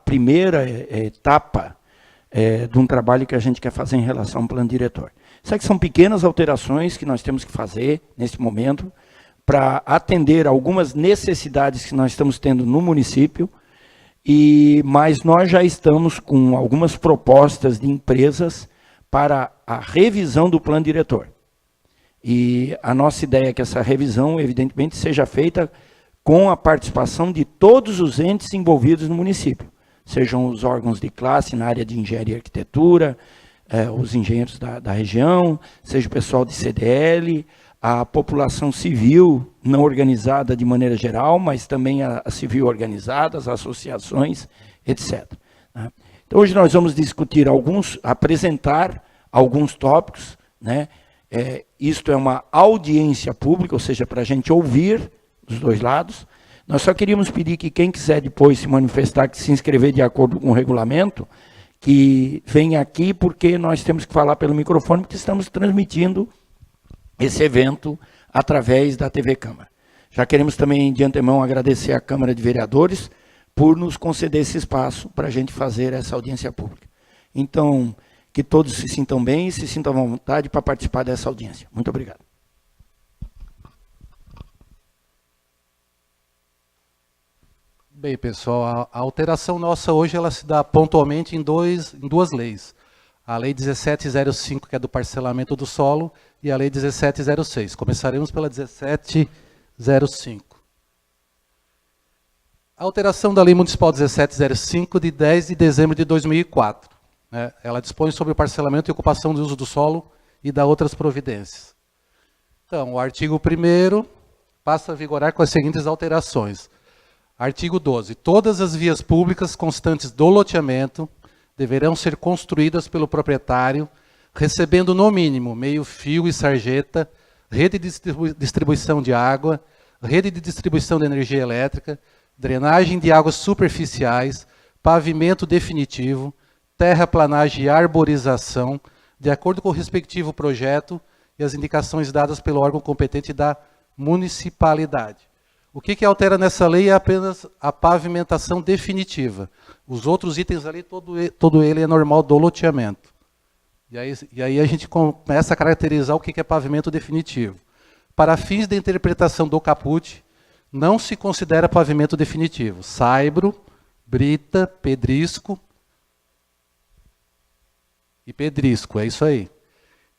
primeira etapa de um trabalho que a gente quer fazer em relação ao plano diretor. Isso aqui são pequenas alterações que nós temos que fazer nesse momento para atender algumas necessidades que nós estamos tendo no município, mas nós já estamos com algumas propostas de empresas para a revisão do plano diretor. E a nossa ideia é que essa revisão, evidentemente, seja feita com a participação de todos os entes envolvidos no município, sejam os órgãos de classe na área de engenharia e arquitetura, os engenheiros da região, seja o pessoal de CDL, a população civil não organizada de maneira geral, mas também a civil organizada, as associações, etc. Então, hoje nós vamos discutir apresentar alguns tópicos, né? Isto é uma audiência pública, ou seja, para a gente ouvir dos dois lados. Nós só queríamos pedir que quem quiser depois se manifestar, que se inscrever de acordo com o regulamento, que venha aqui, porque nós temos que falar pelo microfone, porque estamos transmitindo esse evento através da TV Câmara. Já queremos também, de antemão, agradecer à Câmara de Vereadores por nos conceder esse espaço para a gente fazer essa audiência pública. Então, que todos se sintam bem e se sintam à vontade para participar dessa audiência. Muito obrigado. Bem, pessoal, a alteração nossa hoje ela se dá pontualmente em duas leis. A Lei 1705, que é do parcelamento do solo, e a Lei 1706. Começaremos pela 1705. A alteração da Lei Municipal 1705, de 10 de dezembro de 2004. Né? Ela dispõe sobre o parcelamento e ocupação do uso do solo e dá outras providências. Então, o artigo 1º passa a vigorar com as seguintes alterações. Artigo 12. Todas as vias públicas constantes do loteamento deverão ser construídas pelo proprietário, recebendo no mínimo meio-fio e sarjeta, rede de distribuição de água, rede de distribuição de energia elétrica, drenagem de águas superficiais, pavimento definitivo, terraplanagem e arborização, de acordo com o respectivo projeto e as indicações dadas pelo órgão competente da municipalidade. O que altera nessa lei é apenas a pavimentação definitiva. Os outros itens ali, todo ele é normal do loteamento. E aí a gente começa a caracterizar o que é pavimento definitivo. Para fins de interpretação do caput, não se considera pavimento definitivo. Saibro, brita, pedrisco e pedrisco, é isso aí.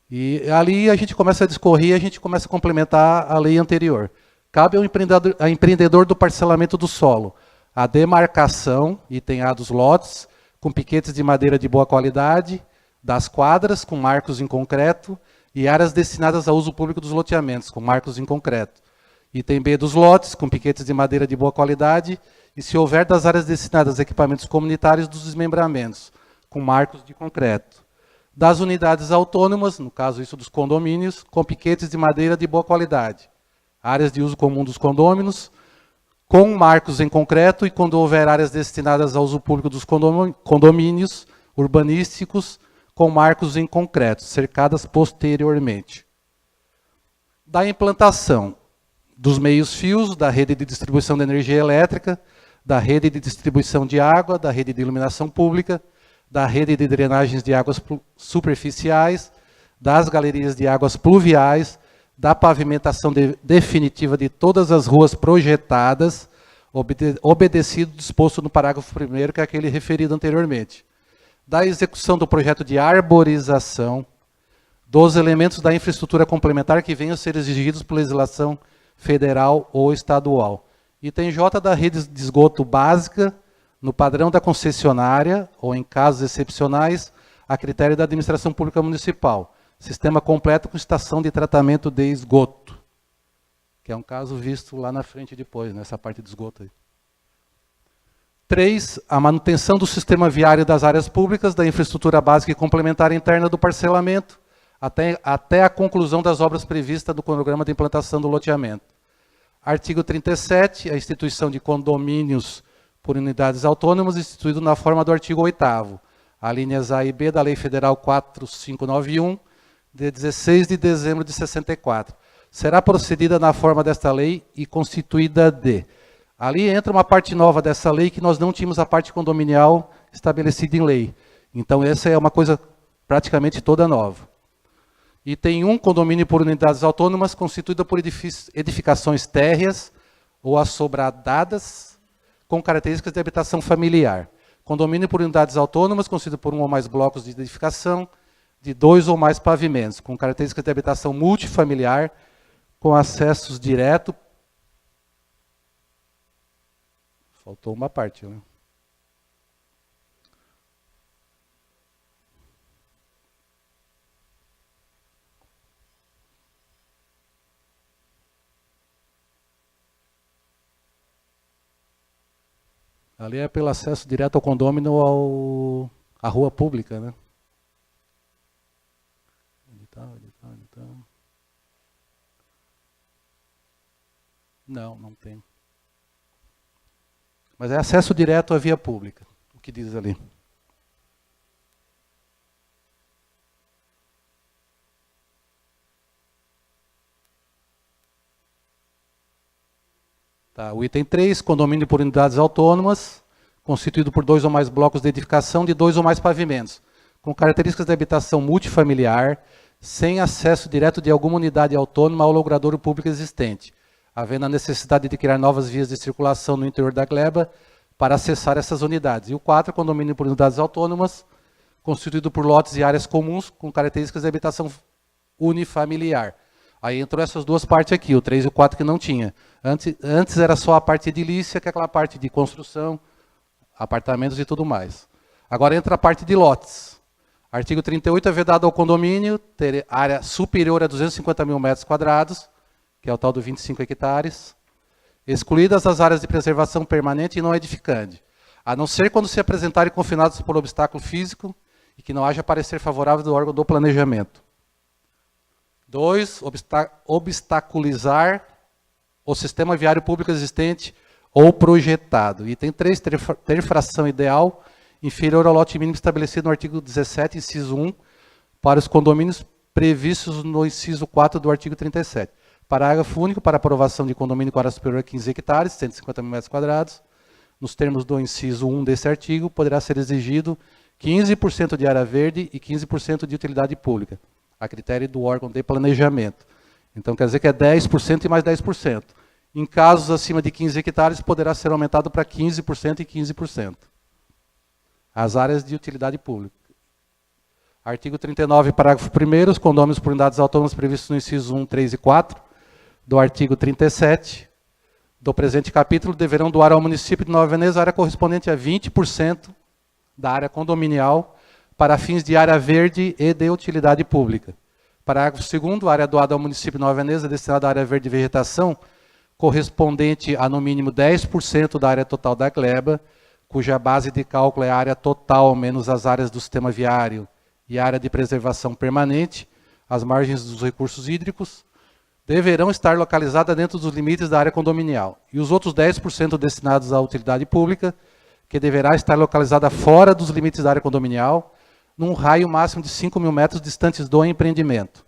E ali a gente começa a discorrer e a gente começa a complementar a lei anterior. Cabe ao empreendedor do parcelamento do solo a demarcação, item A dos lotes, com piquetes de madeira de boa qualidade, das quadras, com marcos em concreto, e áreas destinadas ao uso público dos loteamentos, com marcos em concreto. Item B dos lotes, com piquetes de madeira de boa qualidade, e se houver das áreas destinadas a equipamentos comunitários dos desmembramentos, com marcos de concreto. Das unidades autônomas, no caso isso dos condomínios, com piquetes de madeira de boa qualidade. Áreas de uso comum dos condôminos, com marcos em concreto, e quando houver áreas destinadas ao uso público dos condomínios urbanísticos, com marcos em concreto, cercadas posteriormente. Da implantação dos meios-fios, da rede de distribuição de energia elétrica, da rede de distribuição de água, da rede de iluminação pública, da rede de drenagens de águas superficiais, das galerias de águas pluviais, da pavimentação definitiva de todas as ruas projetadas, obedecido o disposto no parágrafo 1º, que é aquele referido anteriormente. Da execução do projeto de arborização, dos elementos da infraestrutura complementar que venham a ser exigidos por legislação federal ou estadual. Item J, da rede de esgoto básica, no padrão da concessionária, ou em casos excepcionais, a critério da administração pública municipal. Sistema completo com estação de tratamento de esgoto, que é um caso visto lá na frente depois, nessa parte de esgoto aí. 3. A manutenção do sistema viário das áreas públicas, da infraestrutura básica e complementar interna do parcelamento, até a conclusão das obras previstas no cronograma de implantação do loteamento. Artigo 37. A instituição de condomínios por unidades autônomas, instituído na forma do artigo 8º, alíneas A e B da Lei Federal 4591, de 16 de dezembro de 64. Será procedida na forma desta lei e constituída de Ali entra uma parte nova dessa lei que nós não tínhamos a parte condominial estabelecida em lei. Então, essa é uma coisa praticamente toda nova. E tem um condomínio por unidades autônomas constituído por edificações térreas ou assobradadas com características de habitação familiar. Condomínio por unidades autônomas constituído por um ou mais blocos de edificação de 2 ou mais pavimentos, com características de habitação multifamiliar, com acessos direto. Faltou uma parte, né? Ali é pelo acesso direto ao condômino à rua pública, né? Onde tá? Não, não tem. Mas é acesso direto à via pública, o que diz ali. Tá, o item 3, condomínio por unidades autônomas, constituído por 2 ou mais blocos de edificação de 2 ou mais pavimentos, com características de habitação multifamiliar, sem acesso direto de alguma unidade autônoma ao logradouro público existente, havendo a necessidade de criar novas vias de circulação no interior da gleba para acessar essas unidades. E o 4, condomínio por unidades autônomas, constituído por lotes e áreas comuns, com características de habitação unifamiliar. Aí entrou essas duas partes aqui, o 3 e o 4 que não tinha. Antes era só a parte edilícia, que é aquela parte de construção, apartamentos e tudo mais. Agora entra a parte de lotes. Artigo 38 é vedado ao condomínio ter área superior a 250 mil metros quadrados, que é o tal do 25 hectares, excluídas as áreas de preservação permanente e não edificante, a não ser quando se apresentarem confinados por obstáculo físico e que não haja parecer favorável do órgão do planejamento. 2, obstaculizar o sistema viário público existente ou projetado. Item 3, ter fração ideal inferior ao lote mínimo estabelecido no artigo 17, inciso 1, para os condomínios previstos no inciso 4 do artigo 37. Parágrafo único, para aprovação de condomínio com área superior a 15 hectares, 150 mil metros quadrados, nos termos do inciso 1 desse artigo, poderá ser exigido 15% de área verde e 15% de utilidade pública, a critério do órgão de planejamento. Então, quer dizer que é 10% e mais 10%. Em casos acima de 15 hectares, poderá ser aumentado para 15% e 15%. As áreas de utilidade pública. Artigo 39, parágrafo 1º, os condôminos por unidades autônomas previstos no inciso 1, 3 e 4, do artigo 37, do presente capítulo, deverão doar ao município de Nova Veneza a área correspondente a 20% da área condominial para fins de área verde e de utilidade pública. Parágrafo 2º, a área doada ao município de Nova Veneza destinada à área verde e vegetação, correspondente a no mínimo 10% da área total da gleba, cuja base de cálculo é a área total menos as áreas do sistema viário e a área de preservação permanente, às margens dos recursos hídricos, deverão estar localizadas dentro dos limites da área condominial. E os outros 10% destinados à utilidade pública, que deverá estar localizada fora dos limites da área condominial, num raio máximo de 5 mil metros distantes do empreendimento.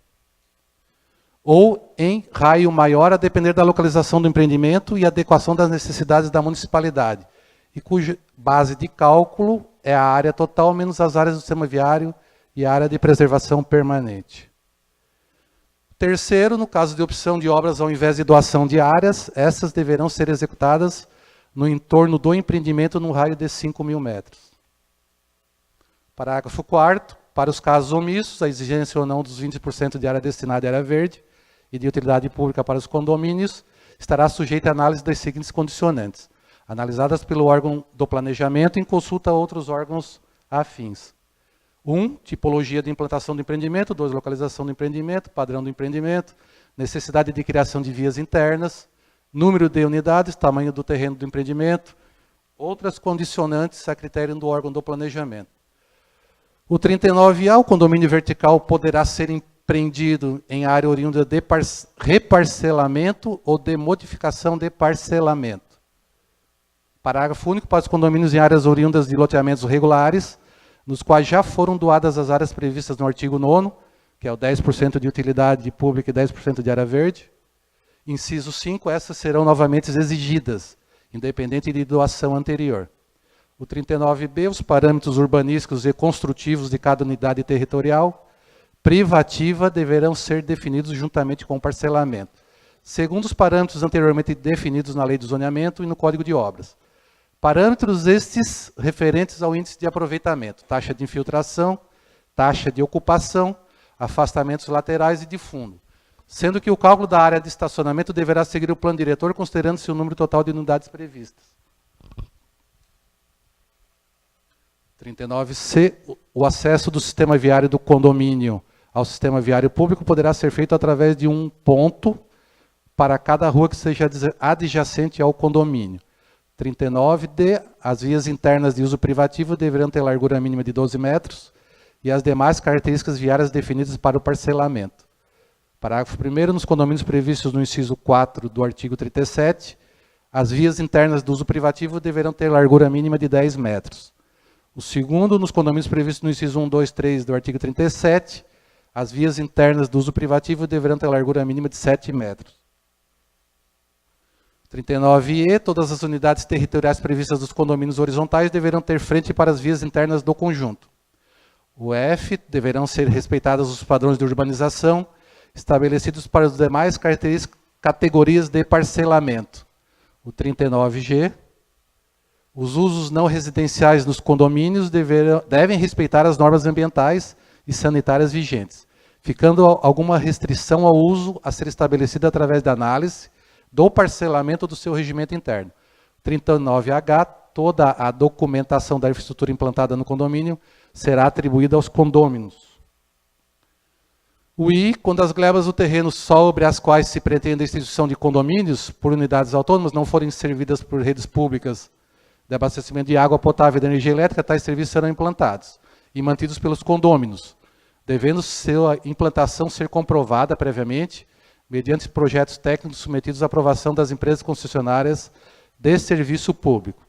Ou em raio maior, a depender da localização do empreendimento e adequação das necessidades da municipalidade, e cuja base de cálculo é a área total menos as áreas do sistema viário e a área de preservação permanente. Terceiro, no caso de opção de obras ao invés de doação de áreas, essas deverão ser executadas no entorno do empreendimento num raio de 5 mil metros. Parágrafo 4º, para os casos omissos, a exigência ou não dos 20% de área destinada à área verde e de utilidade pública para os condomínios estará sujeita à análise das seguintes condicionantes, analisadas pelo órgão do planejamento em consulta a outros órgãos afins. 1, tipologia de implantação do empreendimento. 2, localização do empreendimento, padrão do empreendimento, necessidade de criação de vias internas, número de unidades, tamanho do terreno do empreendimento, outras condicionantes a critério do órgão do planejamento. O 39A, o condomínio vertical poderá ser empreendido em área oriunda de reparcelamento ou de modificação de parcelamento. Parágrafo único, para os condomínios em áreas oriundas de loteamentos regulares, nos quais já foram doadas as áreas previstas no artigo 9º, que é o 10% de utilidade pública e 10% de área verde. Inciso 5, essas serão novamente exigidas, independente de doação anterior. O 39B, os parâmetros urbanísticos e construtivos de cada unidade territorial privativa deverão ser definidos juntamente com o parcelamento, segundo os parâmetros anteriormente definidos na Lei do Zoneamento e no Código de Obras. Parâmetros estes referentes ao índice de aproveitamento, taxa de infiltração, taxa de ocupação, afastamentos laterais e de fundo, sendo que o cálculo da área de estacionamento deverá seguir o plano diretor, considerando-se o número total de unidades previstas. 39C, o acesso do sistema viário do condomínio ao sistema viário público poderá ser feito através de um ponto para cada rua que seja adjacente ao condomínio. 39D, as vias internas de uso privativo deverão ter largura mínima de 12 metros e as demais características viárias definidas para o parcelamento. Parágrafo 1º, nos condomínios previstos no inciso 4 do artigo 37, as vias internas do uso privativo deverão ter largura mínima de 10 metros. O segundo, nos condomínios previstos no inciso 1, 2, 3 do artigo 37, as vias internas do uso privativo deverão ter largura mínima de 7 metros. 39E, todas as unidades territoriais previstas dos condomínios horizontais deverão ter frente para as vias internas do conjunto. O F, deverão ser respeitados os padrões de urbanização estabelecidos para as demais categorias de parcelamento. O 39G, os usos não residenciais nos condomínios devem respeitar as normas ambientais e sanitárias vigentes, ficando alguma restrição ao uso a ser estabelecida através da análise do parcelamento do seu regimento interno. 39H, toda a documentação da infraestrutura implantada no condomínio será atribuída aos condôminos. O I, quando as glebas do terreno sobre as quais se pretende a instituição de condomínios por unidades autônomas não forem servidas por redes públicas de abastecimento de água potável e de energia elétrica, tais serviços serão implantados e mantidos pelos condôminos, devendo sua implantação ser comprovada previamente mediante projetos técnicos submetidos à aprovação das empresas concessionárias de serviço público.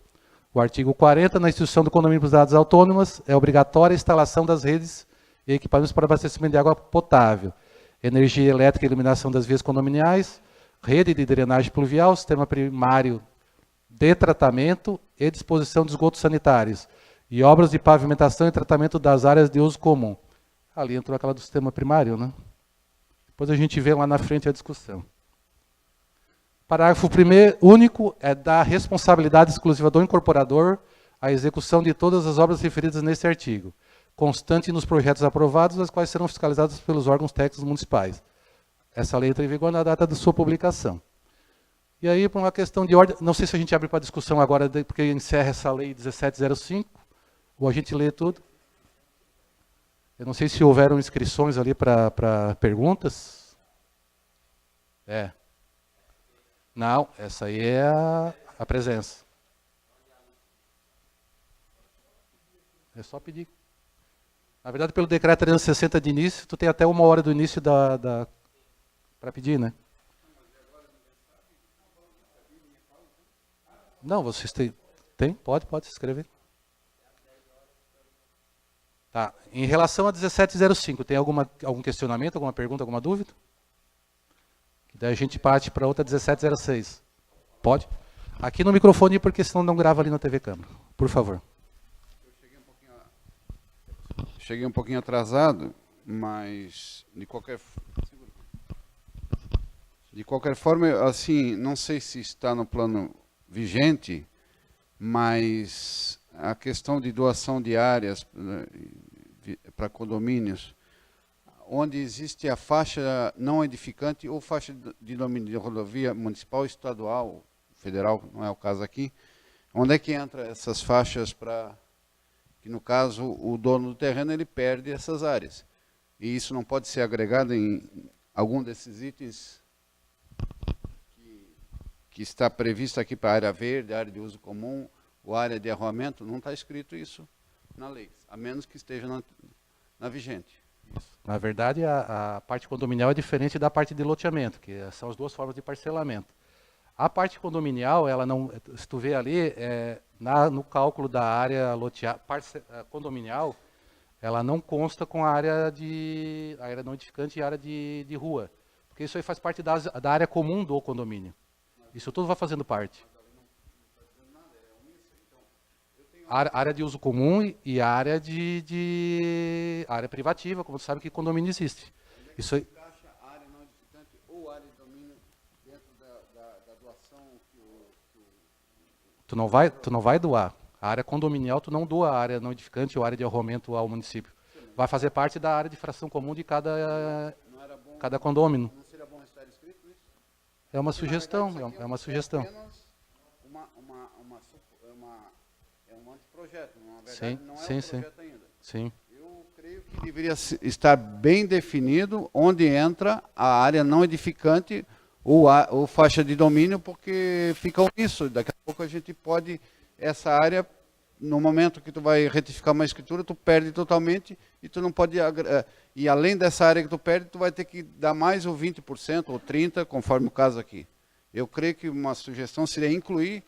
O artigo 40, na instituição do condomínio por unidades autônomas, é obrigatória a instalação das redes e equipamentos para abastecimento de água potável, energia elétrica e iluminação das vias condominiais, rede de drenagem pluvial, sistema primário de tratamento e disposição de esgotos sanitários, e obras de pavimentação e tratamento das áreas de uso comum. Ali entrou aquela do sistema primário, né? Depois a gente vê lá na frente a discussão. Parágrafo 1º, único, é da responsabilidade exclusiva do incorporador a execução de todas as obras referidas neste artigo, constante nos projetos aprovados, as quais serão fiscalizadas pelos órgãos técnicos municipais. Essa lei entra em vigor na data de sua publicação. E aí, por uma questão de ordem, não sei se a gente abre para discussão agora, porque encerra essa lei 1705, ou a gente lê tudo. Eu não sei se houveram inscrições ali para perguntas. É. Não, essa aí é a presença. É só pedir. Na verdade, pelo decreto 360 de início, tu tem até 1 hora do início para pedir, né? Não, vocês têm? Tem? Pode se inscrever. Tá. Em relação a 1705, tem algum questionamento, alguma pergunta, alguma dúvida? Daí a gente parte para outra 1706. Pode? Aqui no microfone, porque senão não grava ali na TV Câmara. Por favor. Cheguei um pouquinho atrasado, mas de qualquer forma, assim, não sei se está no plano vigente, mas a questão de doação de áreas para condomínios, onde existe a faixa não edificante ou faixa de domínio de rodovia municipal, estadual, federal, não é o caso aqui, onde é que entra essas faixas para que, no caso, o dono do terreno ele perde essas áreas. E isso não pode ser agregado em algum desses itens que está previsto aqui para área verde, área de uso comum, ou área de arruamento, não está escrito isso na lei, a menos que esteja na vigente. Isso. Na verdade, a parte condominial é diferente da parte de loteamento, que são as duas formas de parcelamento. A parte condominial, ela não, se tu vê ali, no cálculo da área condominial, ela não consta com a área não edificante e a área de rua. Porque isso aí faz parte da área comum do condomínio. Isso tudo vai fazendo parte. Área de uso comum e área área privativa, como você sabe que condomínio existe. Isso aí. Encaixa a área não edificante ou área de domínio dentro da doação que Tu não vai doar. A área condominial, tu não doa a área não edificante ou área de arruamento ao município. Vai fazer parte da área de fração comum de cada condomínio. não seria bom estar escrito isso? É uma sugestão, é uma sugestão. Apenas é um anteprojeto, na verdade Sim, não é sim, um sim. projeto ainda. Sim. Eu creio que deveria estar bem definido onde entra a área não edificante ou faixa de domínio, porque fica isso. Daqui a pouco a gente pode, essa área, no momento que tu vai retificar uma escritura, tu perde totalmente e tu não pode, e além dessa área que tu perde, tu vai ter que dar mais ou 20% ou 30%, conforme o caso aqui. Eu creio que uma sugestão seria incluir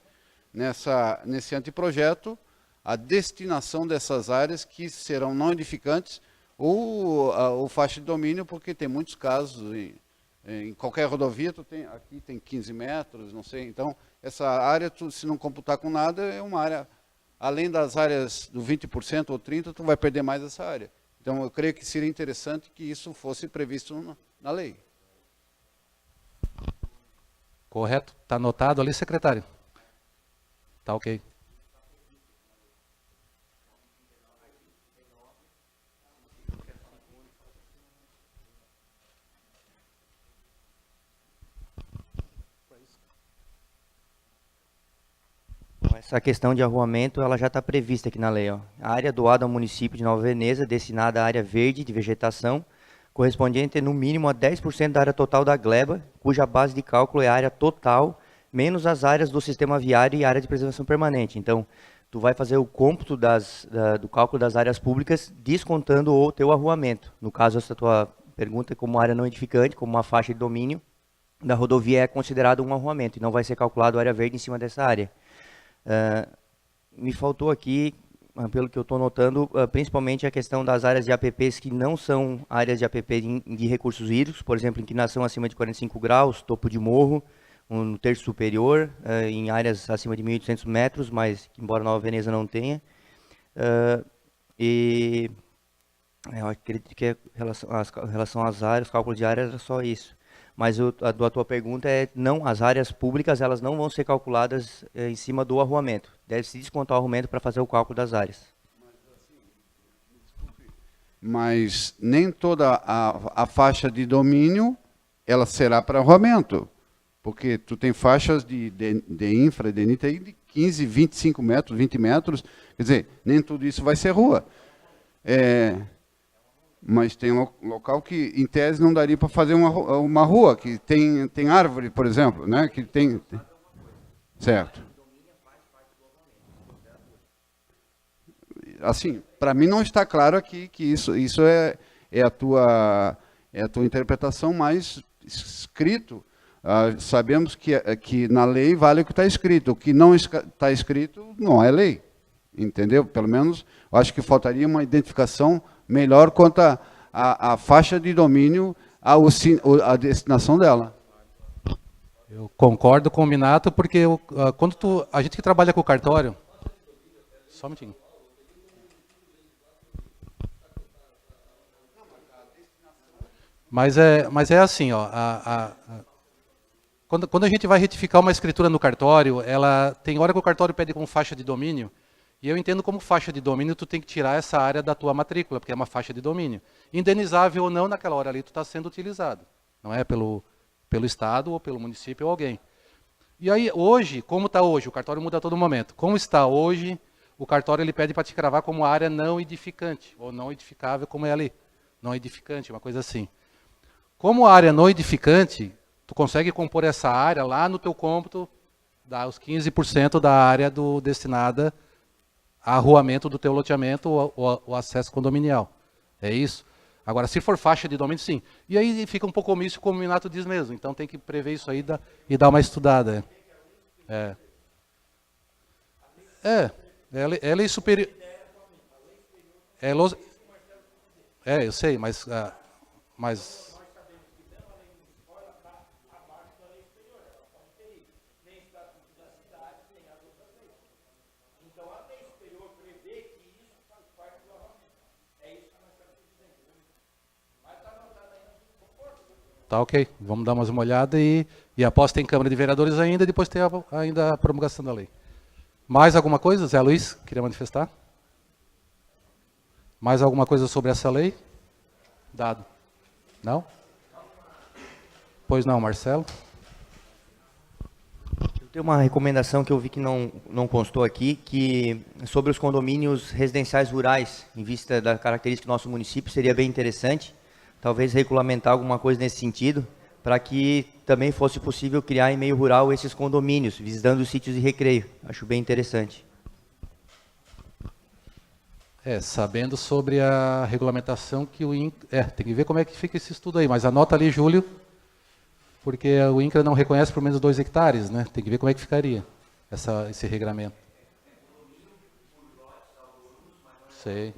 nesse anteprojeto a destinação dessas áreas que serão não edificantes ou faixa de domínio, porque tem muitos casos, em qualquer rodovia, aqui tem 15 metros, não sei, então essa área, se não computar com nada, é uma área, além das áreas do 20% ou 30%, tu vai perder mais essa área. Então eu creio que seria interessante que isso fosse previsto na lei. Correto? Está anotado ali, secretário? Tá ok. Essa questão de arruamento, ela já está prevista aqui na lei. Ó. A área doada ao município de Nova Veneza, destinada à área verde de vegetação, correspondente no mínimo a 10% da área total da gleba, cuja base de cálculo é a área total, menos as áreas do sistema viário e área de preservação permanente. Então, tu vai fazer o cômputo do cálculo das áreas públicas, descontando o teu arruamento. No caso, essa tua pergunta é como área não edificante, como uma faixa de domínio da rodovia é considerado um arruamento, e não vai ser calculado área verde em cima dessa área. Me faltou aqui, pelo que eu estou notando, principalmente a questão das áreas de APPs que não são áreas de APP de recursos hídricos, por exemplo, inclinação acima de 45 graus, topo de morro, no terço superior, em áreas acima de 1.800 metros, mas embora Nova Veneza não tenha. Eu acredito que em relação às áreas, cálculo de áreas era só isso. Mas a tua pergunta é, não, as áreas públicas elas não vão ser calculadas em cima do arruamento. Deve-se descontar o arruamento para fazer o cálculo das áreas. Mas nem toda a faixa de domínio ela será para arruamento. Porque tu tem faixas de infra, de NIT aí de 15, 25 metros, 20 metros. Quer dizer, nem tudo isso vai ser rua. Mas tem local que, em tese, não daria para fazer uma rua, que tem árvore, por exemplo, né? Que tem. Certo. Assim, para mim não está claro aqui que isso é a tua interpretação, mas escrito. Sabemos que na lei vale o que está escrito. O que não está escrito não é lei. Entendeu? Pelo menos, eu acho que faltaria uma identificação melhor quanto à faixa de domínio, a destinação dela. Eu concordo com o Minato, porque a gente que trabalha com o cartório... Só um minutinho. Mas é assim, ó, quando a gente vai retificar uma escritura no cartório, tem hora que o cartório pede com faixa de domínio, e eu entendo como faixa de domínio, tu tem que tirar essa área da tua matrícula, porque é uma faixa de domínio. Indenizável ou não, naquela hora ali tu está sendo utilizado. Não é pelo Estado ou pelo município ou alguém. E aí, hoje, como está hoje? O cartório muda a todo momento. Como está hoje, o cartório ele pede para te cravar como área não edificante, ou não edificável, como é ali. Não edificante, uma coisa assim. Como área não edificante, tu consegue compor essa área lá no teu cômputo, dá os 15% da área destinada arruamento do teu loteamento ou o acesso condominial. É isso? Agora, se for faixa de domínio, sim. E aí fica um pouco omício, como o Minato diz mesmo. Então tem que prever isso aí e dar uma estudada. É lei superior. Eu sei, mas Tá ok. Vamos dar mais uma olhada e após tem Câmara de Vereadores ainda, e depois tem ainda a promulgação da lei. Mais alguma coisa, Zé Luiz? Queria manifestar? Mais alguma coisa sobre essa lei? Dado. Não? Pois não, Marcelo? Tem uma recomendação que eu vi que não constou aqui, que sobre os condomínios residenciais rurais, em vista da característica do nosso município, seria bem interessante, talvez regulamentar alguma coisa nesse sentido, para que também fosse possível criar em meio rural esses condomínios, visitando os sítios de recreio. Acho bem interessante. Sabendo sobre a regulamentação que o INCRA... tem que ver como é que fica esse estudo aí, mas anota ali, Júlio, porque o INCRA não reconhece por menos 2 hectares, né? Tem que ver como é que ficaria esse regramento. Sei.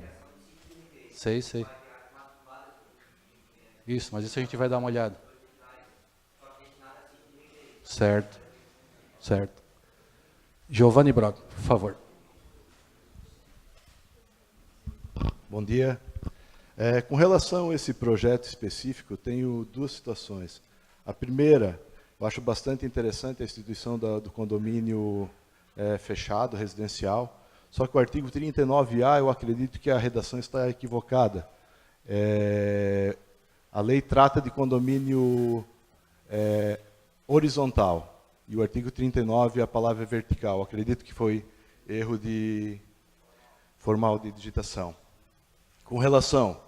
Isso, mas isso a gente vai dar uma olhada. Certo. Giovanni Brock, por favor. Bom dia. Com relação a esse projeto específico, eu tenho 2 situações. A primeira, eu acho bastante interessante a instituição do condomínio fechado, residencial, só que o artigo 39A, eu acredito que a redação está equivocada. A lei trata de condomínio horizontal, e o artigo 39, a palavra é vertical. Eu acredito que foi erro formal de digitação. Com relação,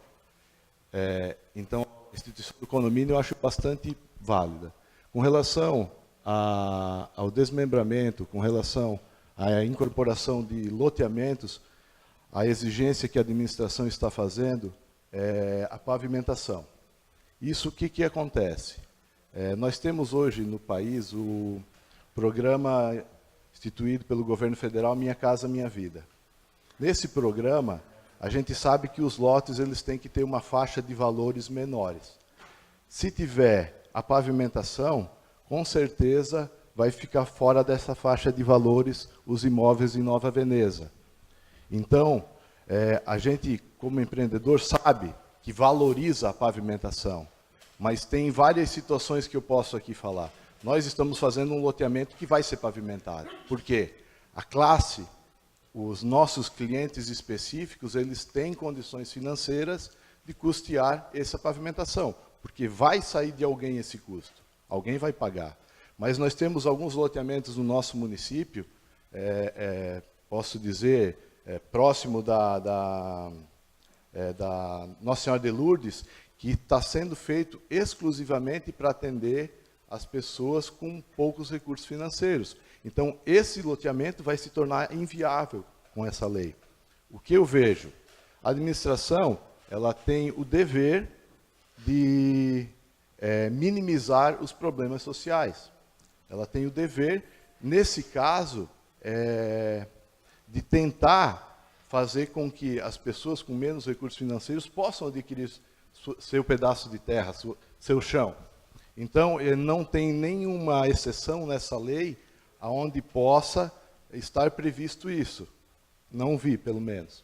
então, a instituição do condomínio eu acho bastante válida. Com relação ao desmembramento, com relação à incorporação de loteamentos, a exigência que a administração está fazendo é a pavimentação. Isso o que acontece? Nós temos hoje no país o programa instituído pelo governo federal Minha Casa Minha Vida. Nesse programa, a gente sabe que os lotes eles têm que ter uma faixa de valores menores. Se tiver a pavimentação, com certeza vai ficar fora dessa faixa de valores os imóveis em Nova Veneza. Então, a gente, como empreendedor, sabe que valoriza a pavimentação, mas tem várias situações que eu posso aqui falar. Nós estamos fazendo um loteamento que vai ser pavimentado. Por quê? A classe, os nossos clientes específicos, eles têm condições financeiras de custear essa pavimentação, porque vai sair de alguém esse custo, alguém vai pagar. Mas nós temos alguns loteamentos no nosso município, posso dizer, próximo da Nossa Senhora de Lourdes, que está sendo feito exclusivamente para atender as pessoas com poucos recursos financeiros. Então, esse loteamento vai se tornar inviável com essa lei. O que eu vejo? A administração ela tem o dever de minimizar os problemas sociais. Ela tem o dever, nesse caso, de tentar fazer com que as pessoas com menos recursos financeiros possam adquirir seu pedaço de terra, seu chão. Então, não tem nenhuma exceção nessa lei aonde possa estar previsto isso. Não vi, pelo menos.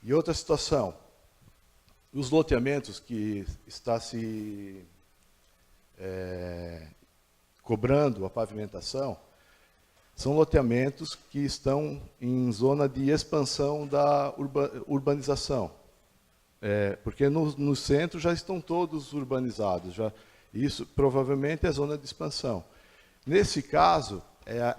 E outra situação, os loteamentos que está se cobrando a pavimentação, são loteamentos que estão em zona de expansão da urbanização. Porque no centro já estão todos urbanizados. Isso provavelmente é zona de expansão. Nesse caso,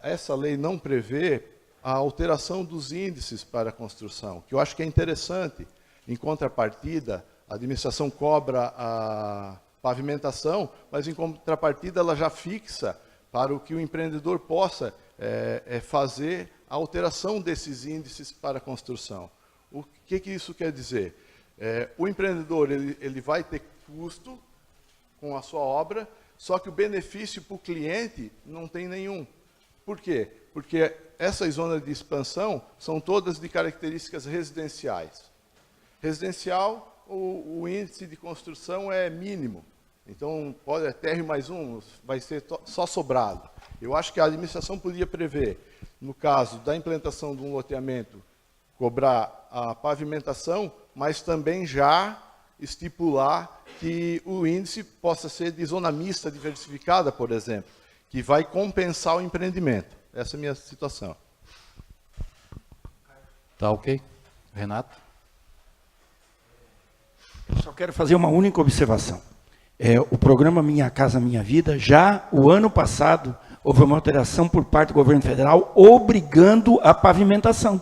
essa lei não prevê a alteração dos índices para a construção, que eu acho que é interessante. Em contrapartida, a administração cobra a pavimentação, mas em contrapartida ela já fixa para o que o empreendedor possa fazer a alteração desses índices para a construção. O que isso quer dizer? O empreendedor ele vai ter custo com a sua obra, só que o benefício para o cliente não tem nenhum. Por quê? Porque essas zonas de expansão são todas de características residenciais. Residencial, o índice de construção é mínimo. Então, pode térreo mais um, vai ser só sobrado. Eu acho que a administração podia prever, no caso da implantação de um loteamento, cobrar a pavimentação, mas também já estipular que o índice possa ser de zona mista diversificada, por exemplo, que vai compensar o empreendimento. Essa é a minha situação. Tá ok? Renato? Eu só quero fazer uma única observação. O programa Minha Casa Minha Vida, já o ano passado, houve uma alteração por parte do governo federal obrigando a pavimentação.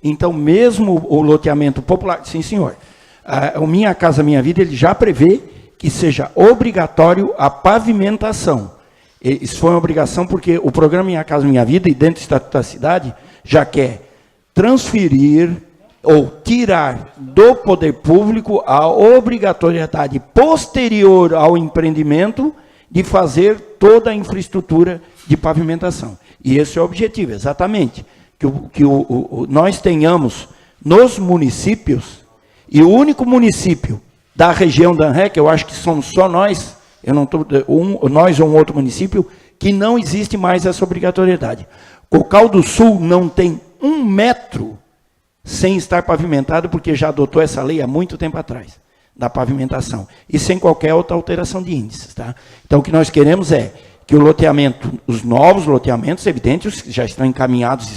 Então, mesmo o loteamento popular, sim senhor, o Minha Casa Minha Vida, ele já prevê que seja obrigatório a pavimentação. Isso foi uma obrigação porque o programa Minha Casa Minha Vida, e dentro do Estatuto da Cidade, já quer transferir ou tirar do poder público a obrigatoriedade posterior ao empreendimento de fazer toda a infraestrutura de pavimentação. E esse é o objetivo, exatamente, que nós tenhamos nos municípios, e o único município da região da ANREC, eu acho que somos só nós, nós ou um outro município, que não existe mais essa obrigatoriedade. Cocal do Sul não tem 1 metro sem estar pavimentado, porque já adotou essa lei há muito tempo atrás, da pavimentação, e sem qualquer outra alteração de índices. Tá? Então, o que nós queremos é que o loteamento, os novos loteamentos, evidente, os que já estão encaminhados,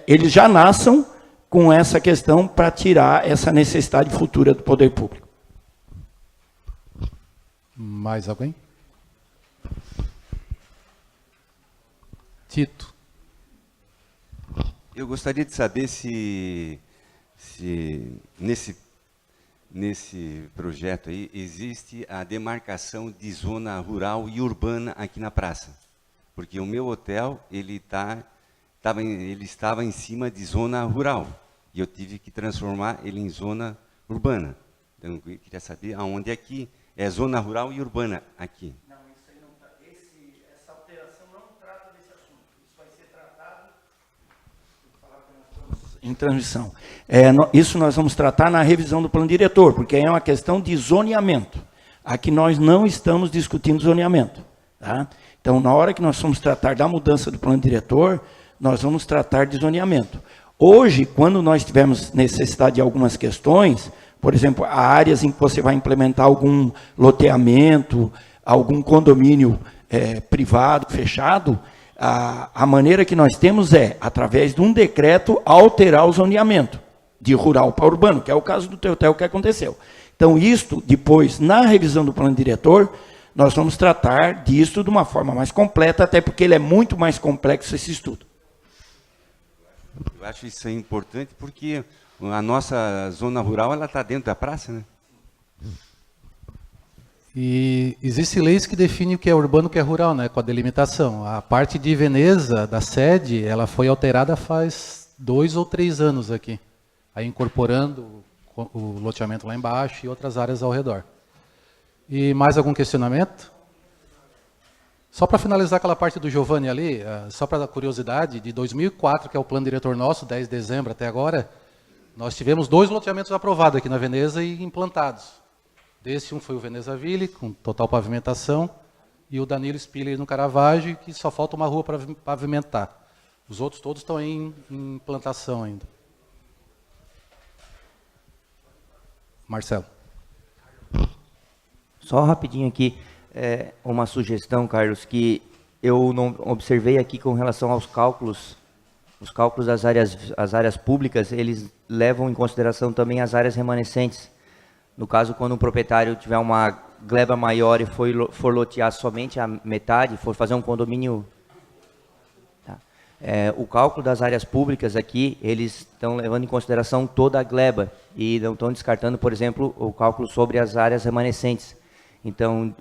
eles já nasçam com essa questão para tirar essa necessidade futura do poder público. Mais alguém? Tito. Eu gostaria de saber se nesse projeto aí existe a demarcação de zona rural e urbana aqui na praça. Porque o meu hotel, ele estava em cima de zona rural. E eu tive que transformar ele em zona urbana. Então, eu queria saber aonde aqui é zona rural e urbana aqui. Não, isso aí não está. Essa alteração não trata desse assunto. Isso vai ser tratado. Vou falar que nós estamos em transmissão. Isso nós vamos tratar na revisão do plano diretor, porque é uma questão de zoneamento. Aqui nós não estamos discutindo zoneamento. Tá? Então, na hora que nós vamos tratar da mudança do plano diretor, nós vamos tratar de zoneamento. Hoje, quando nós tivermos necessidade de algumas questões, por exemplo, há áreas em que você vai implementar algum loteamento, algum condomínio privado, fechado, a maneira que nós temos é, através de um decreto, alterar o zoneamento de rural para urbano, que é o caso do teu hotel que aconteceu. Então, isto, depois, na revisão do plano diretor, nós vamos tratar disso de uma forma mais completa, até porque ele é muito mais complexo, esse estudo. Eu acho isso aí importante porque a nossa zona rural ela está dentro da praça, né? E existem leis que definem o que é urbano e o que é rural, né, com a delimitação. A parte de Veneza, da sede, ela foi alterada faz 2 ou 3 anos aqui, aí incorporando o loteamento lá embaixo e outras áreas ao redor. E mais algum questionamento? Só para finalizar aquela parte do Giovanni ali, só para dar curiosidade, de 2004, que é o plano diretor nosso, 10 de dezembro até agora, nós tivemos 2 loteamentos aprovados aqui na Veneza e implantados. Desse um foi o Veneza Ville, com total pavimentação, e o Danilo Spiller no Caravaggio, que só falta uma rua para pavimentar. Os outros todos estão em implantação ainda. Marcelo. Só rapidinho aqui, uma sugestão, Carlos, que eu não observei aqui com relação aos cálculos. Os cálculos das áreas públicas, eles levam em consideração também as áreas remanescentes. No caso, quando um proprietário tiver uma gleba maior e for lotear somente a metade, for fazer um condomínio... Tá. O cálculo das áreas públicas aqui, eles estão levando em consideração toda a gleba e não estão descartando, por exemplo, o cálculo sobre as áreas remanescentes. Então,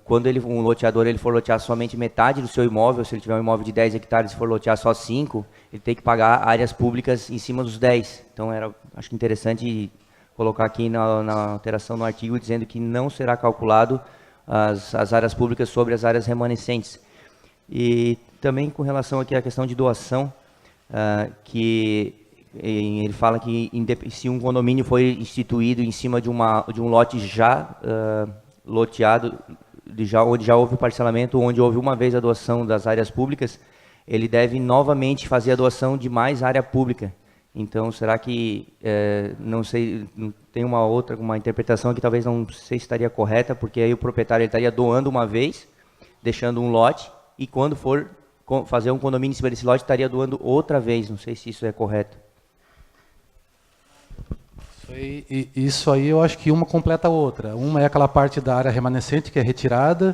quando um loteador for lotear somente metade do seu imóvel, se ele tiver um imóvel de 10 hectares e for lotear só 5, ele tem que pagar áreas públicas em cima dos 10. Então, acho que interessante colocar aqui na alteração no artigo, dizendo que não será calculado as áreas públicas sobre as áreas remanescentes. E também com relação aqui à questão de doação, que ele fala que se um condomínio foi instituído em cima de um lote já loteado, onde já houve o parcelamento, onde houve uma vez a doação das áreas públicas, ele deve novamente fazer a doação de mais área pública. Então, será que, não sei, tem uma interpretação que talvez não sei se estaria correta, porque aí o proprietário ele estaria doando uma vez, deixando um lote, e quando for fazer um condomínio em cima desse lote, estaria doando outra vez. Não sei se isso é correto. Isso aí eu acho que uma completa a outra. Uma é aquela parte da área remanescente que é retirada,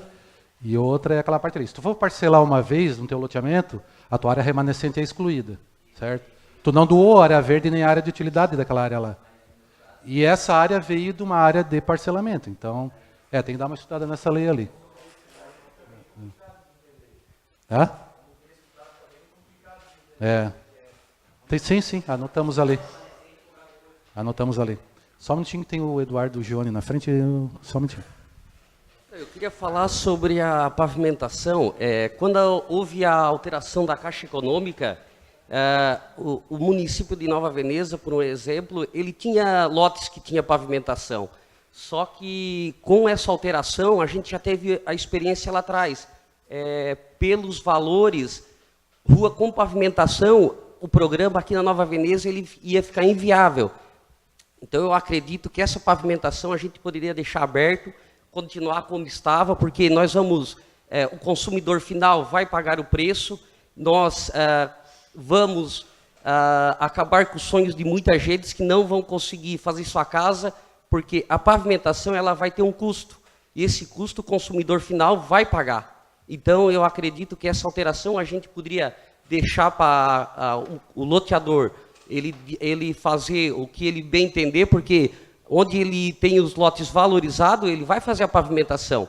e outra é aquela parte ali. Se tu for parcelar uma vez no teu loteamento, a tua área remanescente é excluída, certo? Tu não doou a área verde nem a área de utilidade daquela área lá. E essa área veio de uma área de parcelamento. Então, tem que dar uma estudada nessa lei ali. Hã? Sim, anotamos ali. Anotamos ali. Só um minutinho que tem o Eduardo Gione na frente. Só um minutinho. Eu queria falar sobre a pavimentação. Quando houve a alteração da Caixa Econômica, o município de Nova Veneza, por um exemplo, ele tinha lotes que tinha pavimentação. Só que com essa alteração, a gente já teve a experiência lá atrás. Pelos valores, rua com pavimentação, o programa aqui na Nova Veneza ele ia ficar inviável. Então eu acredito que essa pavimentação a gente poderia deixar aberto, continuar como estava, porque nós vamos, o consumidor final vai pagar o preço, nós vamos acabar com os sonhos de muita gente que não vão conseguir fazer sua casa, porque a pavimentação ela vai ter um custo, e esse custo o consumidor final vai pagar. Então eu acredito que essa alteração a gente poderia deixar para o loteador, ele fazer o que ele bem entender, porque onde ele tem os lotes valorizados, ele vai fazer a pavimentação.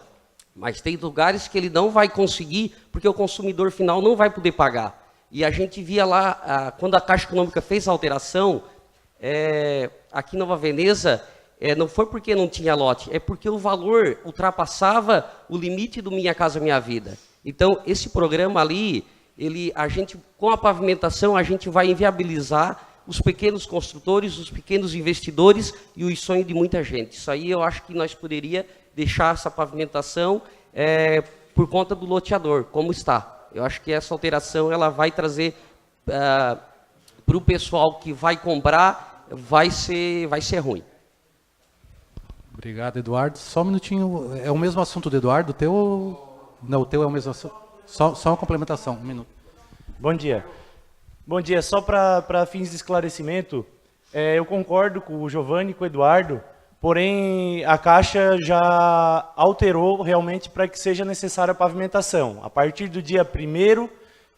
Mas tem lugares que ele não vai conseguir, porque o consumidor final não vai poder pagar. E a gente via lá, quando a Caixa Econômica fez a alteração, aqui em Nova Veneza, não foi porque não tinha lote, é porque o valor ultrapassava o limite do Minha Casa Minha Vida. Então, esse programa ali, com a pavimentação, a gente vai inviabilizar os pequenos construtores, os pequenos investidores e os sonhos de muita gente. Isso aí eu acho que nós poderíamos deixar essa pavimentação por conta do loteador, como está. Eu acho que essa alteração ela vai trazer para o pessoal que vai comprar, vai ser ruim. Obrigado, Eduardo. Só um minutinho. É o mesmo assunto do Eduardo? O teu? Não, o teu é o mesmo assunto. Só uma complementação. Um minuto. Bom dia. Bom dia. Só para fins de esclarecimento, eu concordo com o Giovanni e com o Eduardo, porém a Caixa já alterou realmente para que seja necessária a pavimentação. A partir do dia 1º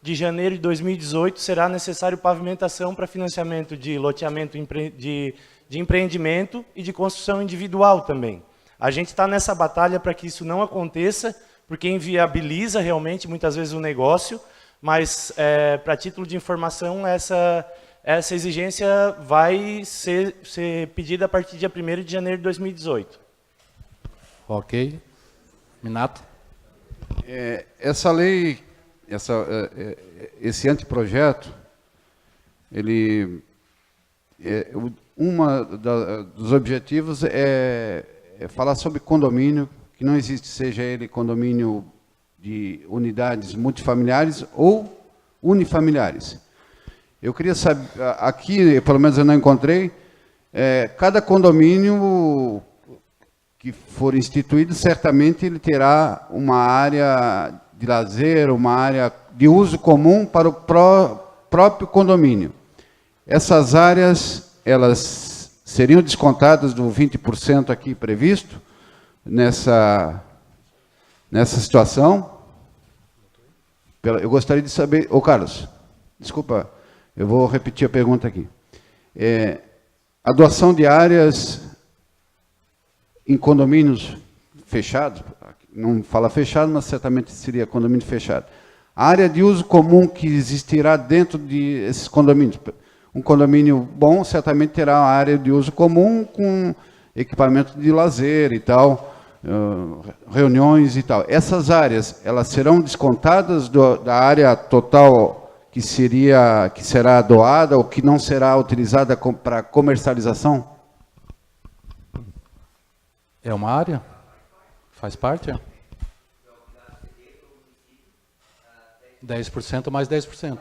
de janeiro de 2018 será necessário pavimentação para financiamento de loteamento de empreendimento e de construção individual também. A gente está nessa batalha para que isso não aconteça, porque inviabiliza realmente muitas vezes o negócio, mas para título de informação, essa exigência vai ser pedida a partir do dia 1º de janeiro de 2018. Ok. Minato. Essa lei, esse anteprojeto, dos objetivos é falar sobre condomínio, que não existe, seja ele condomínio de unidades multifamiliares ou unifamiliares. Eu queria saber, aqui, pelo menos eu não encontrei, cada condomínio que for instituído, certamente ele terá uma área de lazer, uma área de uso comum para o próprio condomínio. Essas áreas, elas seriam descontadas do 20% aqui previsto, nessa situação? Eu gostaria de saber... Carlos, desculpa, eu vou repetir a pergunta aqui. A doação de áreas em condomínios fechados, não fala fechado, mas certamente seria condomínio fechado. A área de uso comum que existirá dentro desses condomínios. Um condomínio bom certamente terá uma área de uso comum com equipamento de lazer e tal, reuniões e tal. Essas áreas, elas serão descontadas da área total que será doada ou que não será utilizada para comercialização? É uma área? Faz parte? 10% mais 10%.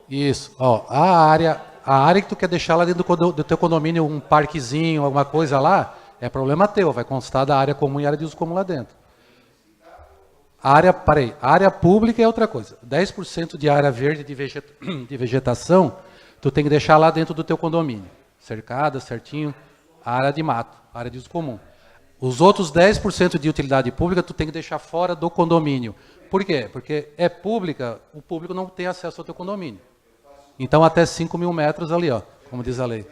Isso. Ó, a área que tu quer deixar lá dentro do teu condomínio, um parquezinho, alguma coisa lá, é problema teu. Vai constar da área comum e área de uso comum lá dentro. A área pública é outra coisa. 10% de área verde de vegetação, tu tem que deixar lá dentro do teu condomínio. Cercada, certinho, área de mato, área de uso comum. Os outros 10% de utilidade pública, tu tem que deixar fora do condomínio. Por quê? Porque é pública, o público não tem acesso ao teu condomínio. Então, até 5.000 metros ali, ó, como diz a lei.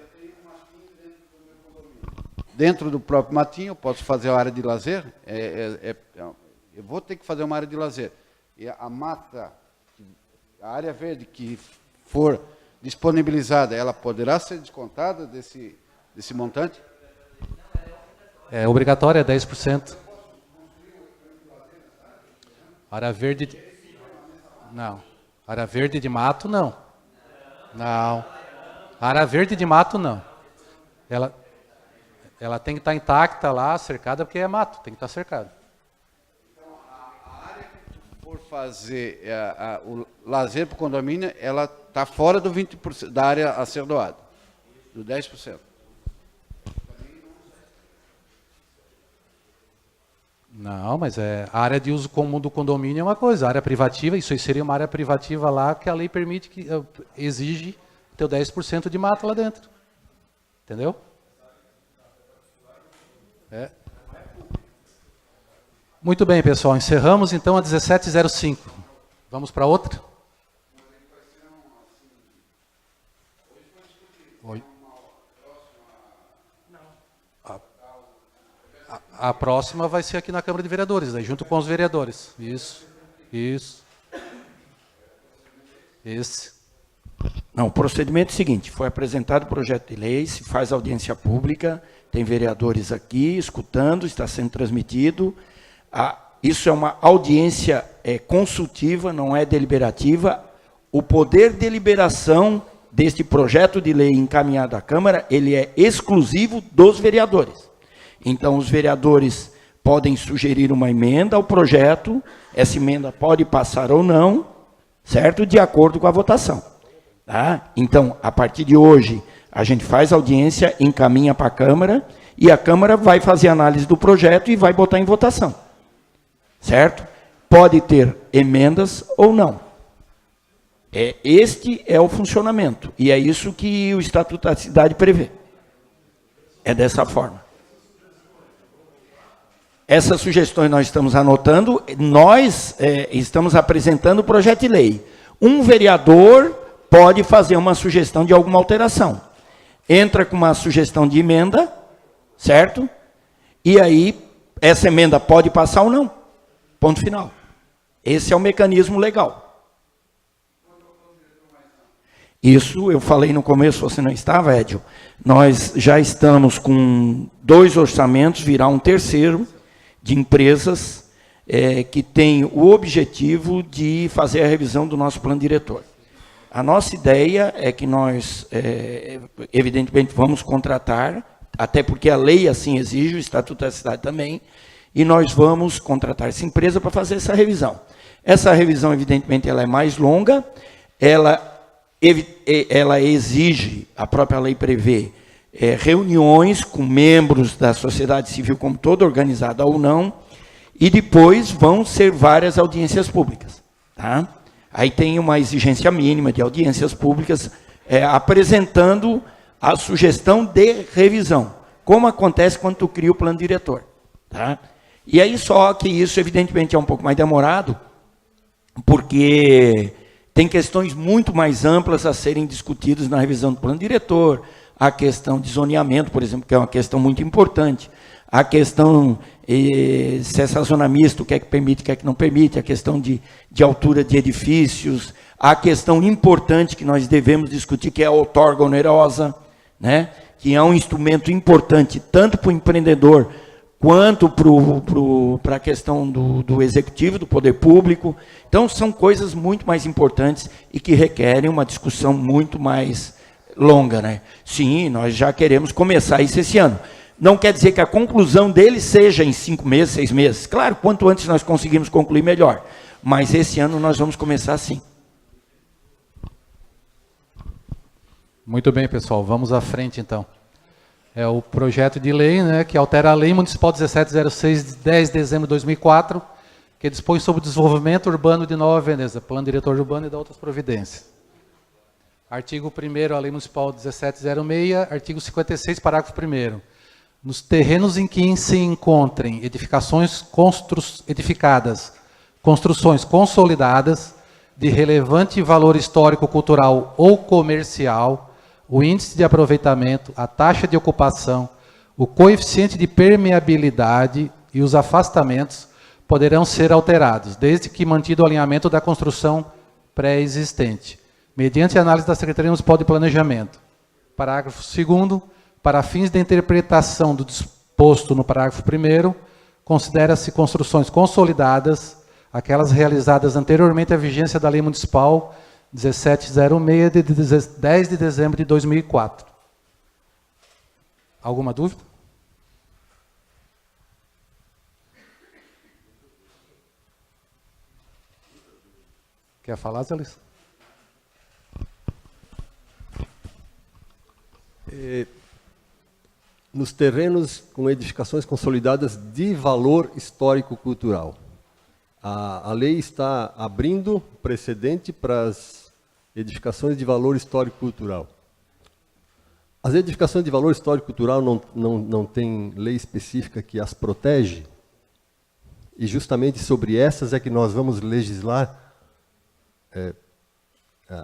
Dentro do próprio matinho, eu posso fazer a área de lazer? Eu vou ter que fazer uma área de lazer. E a mata, a área verde que for disponibilizada, ela poderá ser descontada desse montante? É obrigatório, é 10%. Área verde... Não. Área verde de mato, não. Não. Área verde de mato, não. Ela tem que estar intacta lá, cercada, porque é mato, tem que estar cercada. Então, a área que tu for fazer o lazer para o condomínio, ela está fora do 20% da área a ser doada, do 10%. Não, mas a área de uso comum do condomínio é uma coisa, a área privativa, isso aí seria uma área privativa lá que a lei permite, que exige teu 10% de mato lá dentro. Entendeu? Muito bem, pessoal, encerramos então a 17h05. Vamos para outra? Oi. A próxima vai ser aqui na Câmara de Vereadores, daí, junto com os vereadores. Isso. Não, o procedimento é o seguinte, foi apresentado o projeto de lei, se faz audiência pública, tem vereadores aqui escutando, está sendo transmitido. Isso é uma audiência consultiva, não é deliberativa. O poder de deliberação deste projeto de lei encaminhado à Câmara, ele é exclusivo dos vereadores. Então, os vereadores podem sugerir uma emenda ao projeto, essa emenda pode passar ou não, certo? De acordo com a votação. Tá? Então, a partir de hoje, a gente faz audiência, encaminha para a Câmara, e a Câmara vai fazer análise do projeto e vai botar em votação. Certo? Pode ter emendas ou não. Este é o funcionamento, e é isso que o Estatuto da Cidade prevê. É dessa forma. Essas sugestões nós estamos anotando, nós estamos apresentando o projeto de lei. Um vereador pode fazer uma sugestão de alguma alteração. Entra com uma sugestão de emenda, certo? E aí, essa emenda pode passar ou não. Ponto final. Esse é o mecanismo legal. Isso eu falei no começo, você não estava, Edio? Nós já estamos com 2 orçamentos, virá um terceiro, de empresas que tem o objetivo de fazer a revisão do nosso plano diretor. A nossa ideia é que nós, evidentemente, vamos contratar, até porque a lei assim exige, o Estatuto da Cidade também, e nós vamos contratar essa empresa para fazer essa revisão. Essa revisão, evidentemente, ela é mais longa, ela exige, a própria lei prevê, reuniões com membros da sociedade civil como toda, organizada ou não, e depois vão ser várias audiências públicas. Tá? Aí tem uma exigência mínima de audiências públicas, apresentando a sugestão de revisão, como acontece quando tu cria o plano diretor. Tá? E aí só que isso, evidentemente, é um pouco mais demorado, porque tem questões muito mais amplas a serem discutidas na revisão do plano diretor, a questão de zoneamento, por exemplo, que é uma questão muito importante, a questão se é zona mista, o que é que permite, o que é que não permite, a questão de altura de edifícios, a questão importante que nós devemos discutir, que é a outorga onerosa, né? Que é um instrumento importante tanto para o empreendedor quanto para a questão do executivo, do poder público. Então, são coisas muito mais importantes e que requerem uma discussão muito mais longa, né? Sim, nós já queremos começar isso esse ano. Não quer dizer que a conclusão dele seja em 5 meses, 6 meses. Claro, quanto antes nós conseguimos concluir, melhor. Mas esse ano nós vamos começar sim. Muito bem, pessoal. Vamos à frente, então. É o projeto de lei, né, que altera a Lei Municipal 1706, de 10 de dezembro de 2004, que dispõe sobre o desenvolvimento urbano de Nova Veneza, plano diretor urbano e de outras providências. Artigo 1º, a Lei Municipal 1706, artigo 56, parágrafo 1º. Nos terrenos em que se encontrem edificações construções consolidadas, de relevante valor histórico, cultural ou comercial, o índice de aproveitamento, a taxa de ocupação, o coeficiente de permeabilidade e os afastamentos poderão ser alterados, desde que mantido o alinhamento da construção pré-existente, mediante análise da Secretaria Municipal de Planejamento. Parágrafo 2º, para fins de interpretação do disposto no parágrafo 1º, considera-se construções consolidadas aquelas realizadas anteriormente à vigência da Lei Municipal 1706, de 10 de dezembro de 2004. Alguma dúvida? Quer falar, Zé Luiz? Nos terrenos com edificações consolidadas de valor histórico-cultural. A lei está abrindo precedente para as edificações de valor histórico-cultural. As edificações de valor histórico-cultural não tem lei específica que as protege, e justamente sobre essas é que nós vamos legislar,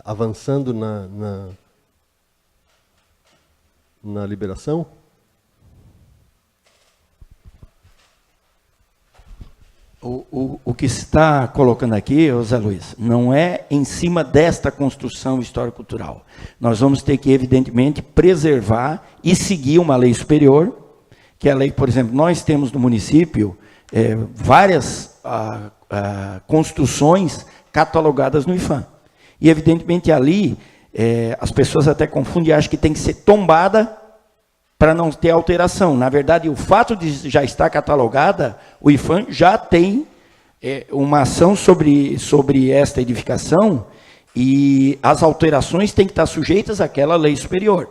avançando na liberação. O que se está colocando aqui, Zé Luiz, não é em cima desta construção histórico-cultural. Nós vamos ter que, evidentemente, preservar e seguir uma lei superior, que é a lei, por exemplo, nós temos no município várias construções catalogadas no IFAM. E, evidentemente, ali, as pessoas até confundem e acham que tem que ser tombada para não ter alteração. Na verdade, o fato de já estar catalogada, o IFAM já tem uma ação sobre esta edificação e as alterações têm que estar sujeitas àquela lei superior.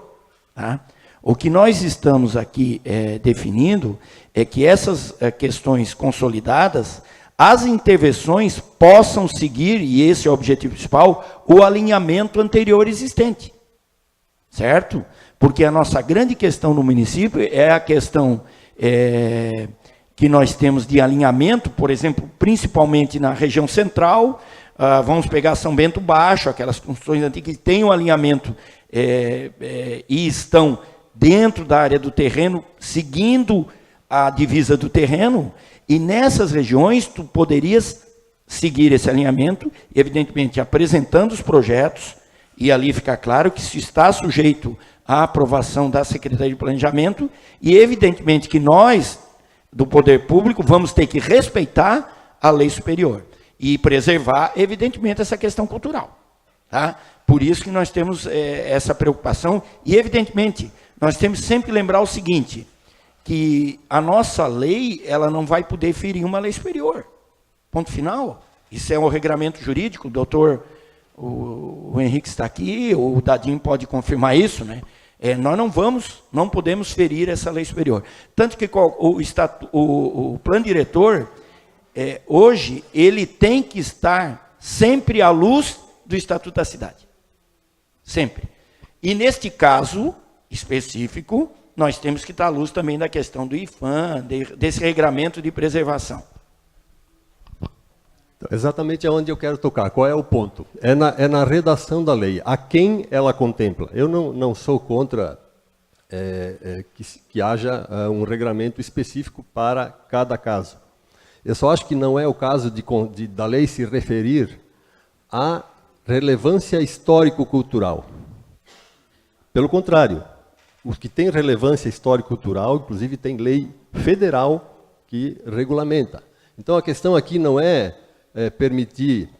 Tá? O que nós estamos aqui definindo é que essas questões consolidadas, as intervenções possam seguir, e esse é o objetivo principal, o alinhamento anterior existente. Certo? Porque a nossa grande questão no município é a questão que nós temos de alinhamento, por exemplo, principalmente na região central, vamos pegar São Bento Baixo, aquelas construções antigas que têm um alinhamento e estão dentro da área do terreno, seguindo a divisa do terreno, e nessas regiões tu poderias seguir esse alinhamento, evidentemente apresentando os projetos, e ali fica claro que se está sujeito à aprovação da Secretaria de Planejamento, e evidentemente que nós, do Poder Público, vamos ter que respeitar a lei superior e preservar, evidentemente, essa questão cultural. Tá? Por isso que nós temos essa preocupação, e evidentemente, nós temos sempre que lembrar o seguinte, que a nossa lei, ela não vai poder ferir uma lei superior. Ponto final. Isso é um regramento jurídico, o doutor... O Henrique está aqui, o Dadinho pode confirmar isso, né? Nós não podemos ferir essa lei superior. Tanto que o plano diretor, hoje, ele tem que estar sempre à luz do Estatuto da Cidade. Sempre. E neste caso específico, nós temos que estar à luz também da questão do IFAM, desse regramento de preservação. Exatamente aonde eu quero tocar. Qual é o ponto? É na redação da lei. A quem ela contempla? Eu não sou contra que haja um regramento específico para cada caso. Eu só acho que não é o caso da lei se referir à relevância histórico-cultural. Pelo contrário, os que têm relevância histórico-cultural, inclusive tem lei federal que regulamenta. Então a questão aqui não é permitir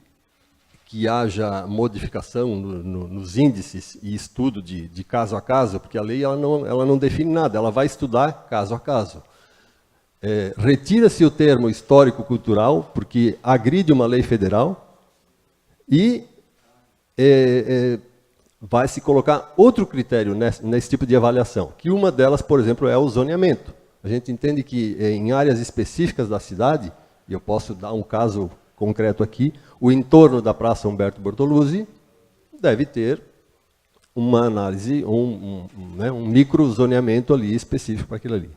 que haja modificação nos índices e estudo de caso a caso, porque a lei ela não define nada, ela vai estudar caso a caso. Retira-se o termo histórico-cultural, porque agride uma lei federal, e vai se colocar outro critério nesse tipo de avaliação, que uma delas, por exemplo, é o zoneamento. A gente entende que em áreas específicas da cidade, e eu posso dar um caso concreto aqui, o entorno da Praça Humberto Bortoluzzi deve ter uma análise, um microzoneamento ali específico para aquilo ali.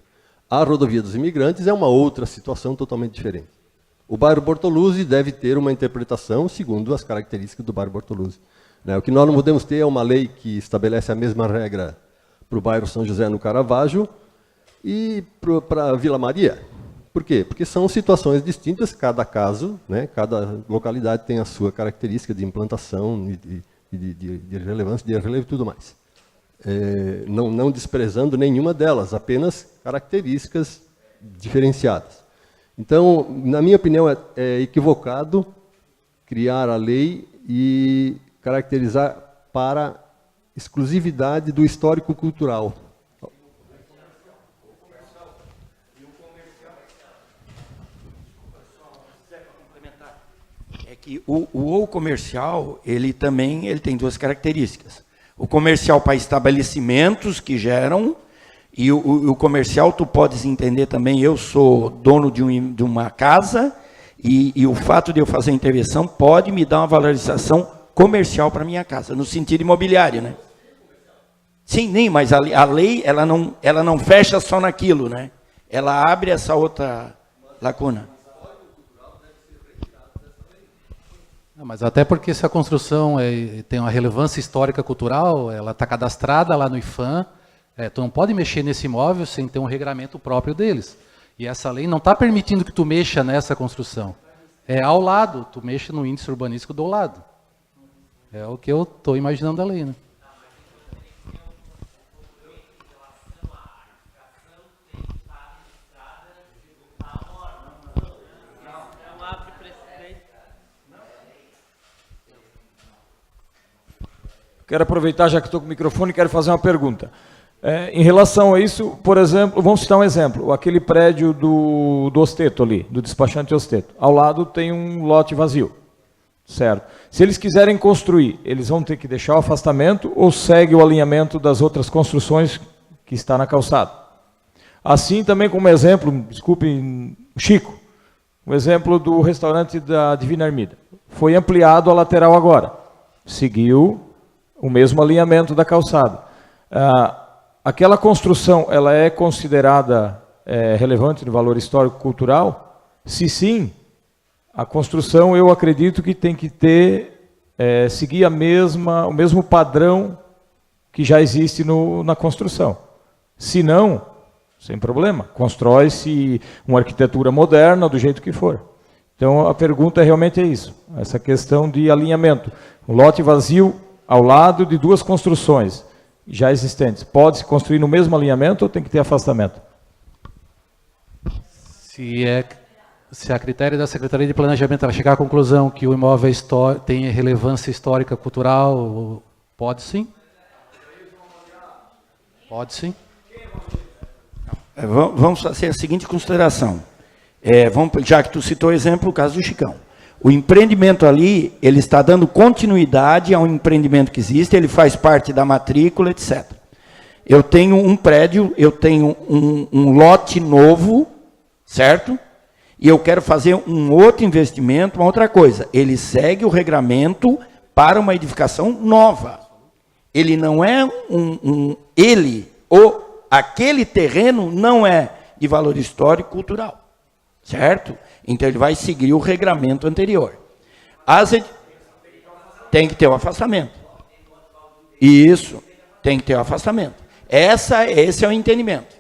A rodovia dos imigrantes é uma outra situação totalmente diferente. O bairro Bortoluzzi deve ter uma interpretação segundo as características do bairro Bortoluzzi. O que nós não podemos ter é uma lei que estabelece a mesma regra para o bairro São José no Caravaggio e para a Vila Maria. Por quê? Porque são situações distintas, cada caso, cada localidade tem a sua característica de implantação, de relevância, de relevo e tudo mais. Não desprezando nenhuma delas, apenas características diferenciadas. Então, na minha opinião, é equivocado criar a lei e caracterizar para exclusividade do histórico-cultural. É que o comercial, ele tem duas características. O comercial para estabelecimentos que geram, e o comercial tu podes entender também, eu sou dono de uma casa, e o fato de eu fazer a intervenção pode me dar uma valorização comercial para minha casa, no sentido imobiliário, né? Sim, mas a lei ela não fecha só naquilo, né? Ela abre essa outra lacuna. Mas até porque se a construção tem uma relevância histórica cultural, ela está cadastrada lá no IFAM, tu não pode mexer nesse imóvel sem ter um regramento próprio deles. E essa lei não está permitindo que tu mexa nessa construção. É ao lado, tu mexe no índice urbanístico do lado. É o que eu estou imaginando da lei, né? Quero aproveitar, já que estou com o microfone, quero fazer uma pergunta. Em relação a isso, por exemplo, vamos citar um exemplo, aquele prédio do Osteto ali, do despachante Osteto. Ao lado tem um lote vazio, certo? Se eles quiserem construir, eles vão ter que deixar o afastamento ou segue o alinhamento das outras construções que está na calçada? Assim também como exemplo, desculpe, Chico, o exemplo do restaurante da Divina Armida. Foi ampliado a lateral agora, seguiu o mesmo alinhamento da calçada. Aquela construção, ela é considerada relevante no valor histórico-cultural? Se sim, a construção, eu acredito que tem que seguir o mesmo padrão que já existe na construção. Se não, sem problema, constrói-se uma arquitetura moderna do jeito que for. Então, a pergunta realmente é isso, essa questão de alinhamento. O lote vazio ao lado de duas construções já existentes, pode-se construir no mesmo alinhamento ou tem que ter afastamento? Se a critério da Secretaria de Planejamento ela chegar à conclusão que o imóvel tem relevância histórica, cultural, pode sim. Pode sim. Vamos fazer a seguinte consideração. Já que tu citou o exemplo, o caso do Chicão. O empreendimento ali, ele está dando continuidade a um empreendimento que existe, ele faz parte da matrícula, etc. Eu tenho um prédio, eu tenho um lote novo, certo? E eu quero fazer um outro investimento, uma outra coisa. Ele segue o regramento para uma edificação nova. Ele não é aquele terreno não é de valor histórico e cultural, certo? Então, ele vai seguir o regramento anterior. Tem que ter o afastamento. Isso, tem que ter o afastamento. Esse é o entendimento.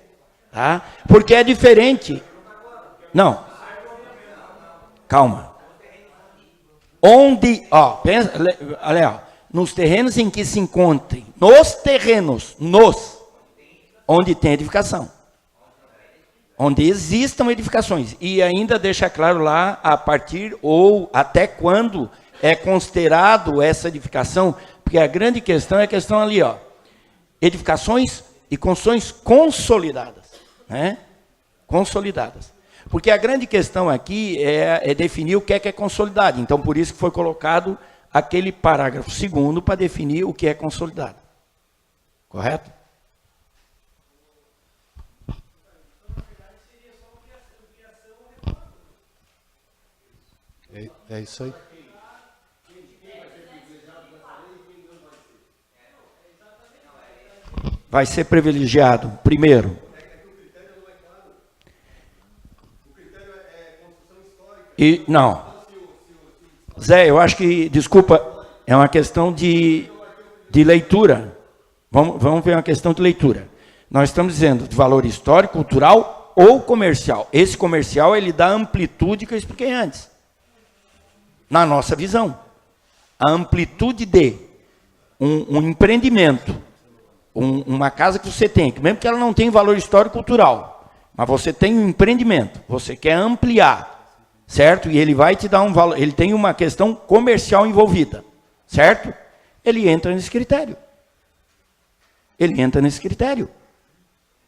Tá? Porque é diferente. Não. Calma. Onde, pensa, olha, nos terrenos em que se encontrem, onde tem edificação. Onde existam edificações, e ainda deixa claro lá, a partir ou até quando é considerado essa edificação, porque a grande questão é a questão ali, edificações e construções consolidadas, né? Consolidadas. Porque a grande questão aqui é definir o que é consolidado, então por isso que foi colocado aquele parágrafo 2º para definir o que é consolidado. Correto? É isso aí. Vai ser privilegiado, primeiro. E, não. Zé, eu acho que, desculpa, é uma questão de leitura. Vamos ver uma questão de leitura. Nós estamos dizendo de valor histórico, cultural ou comercial. Esse comercial, ele dá a amplitude que eu expliquei antes. Na nossa visão. A amplitude de um empreendimento, uma casa que você tem, mesmo que ela não tenha valor histórico cultural, mas você tem um empreendimento, você quer ampliar, certo? E ele vai te dar um valor, ele tem uma questão comercial envolvida, certo? Ele entra nesse critério. Ele entra nesse critério.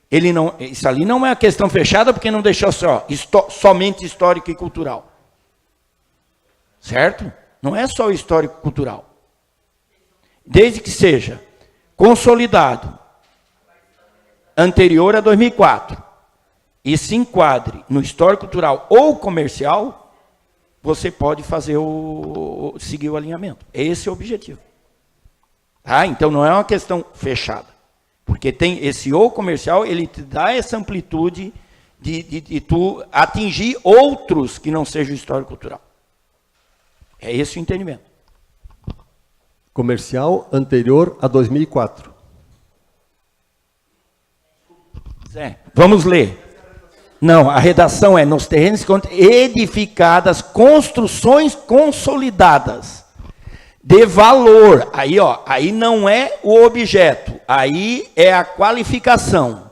Ele não, isso ali não é uma questão fechada, porque não deixou somente histórico e cultural. Certo? Não é só o histórico cultural. Desde que seja consolidado anterior a 2004 e se enquadre no histórico cultural ou comercial, você pode fazer seguir o alinhamento. Esse é o objetivo. Tá? Então não é uma questão fechada. Porque tem esse ou comercial, ele te dá essa amplitude de tu atingir outros que não sejam histórico cultural. É esse o entendimento. Comercial anterior a 2004. Zé, vamos ler. Não, a redação é: nos terrenos edificadas, construções consolidadas, de valor. Aí, ó, aí não é o objeto, aí é a qualificação.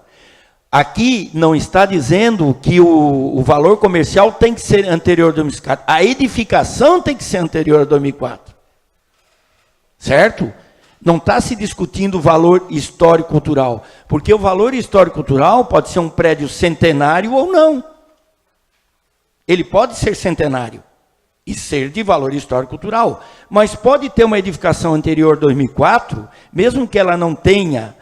Aqui não está dizendo que o valor comercial tem que ser anterior a 2004. A edificação tem que ser anterior a 2004. Certo? Não está se discutindo o valor histórico-cultural. Porque o valor histórico-cultural pode ser um prédio centenário ou não. Ele pode ser centenário e ser de valor histórico-cultural. Mas pode ter uma edificação anterior a 2004, mesmo que ela não tenha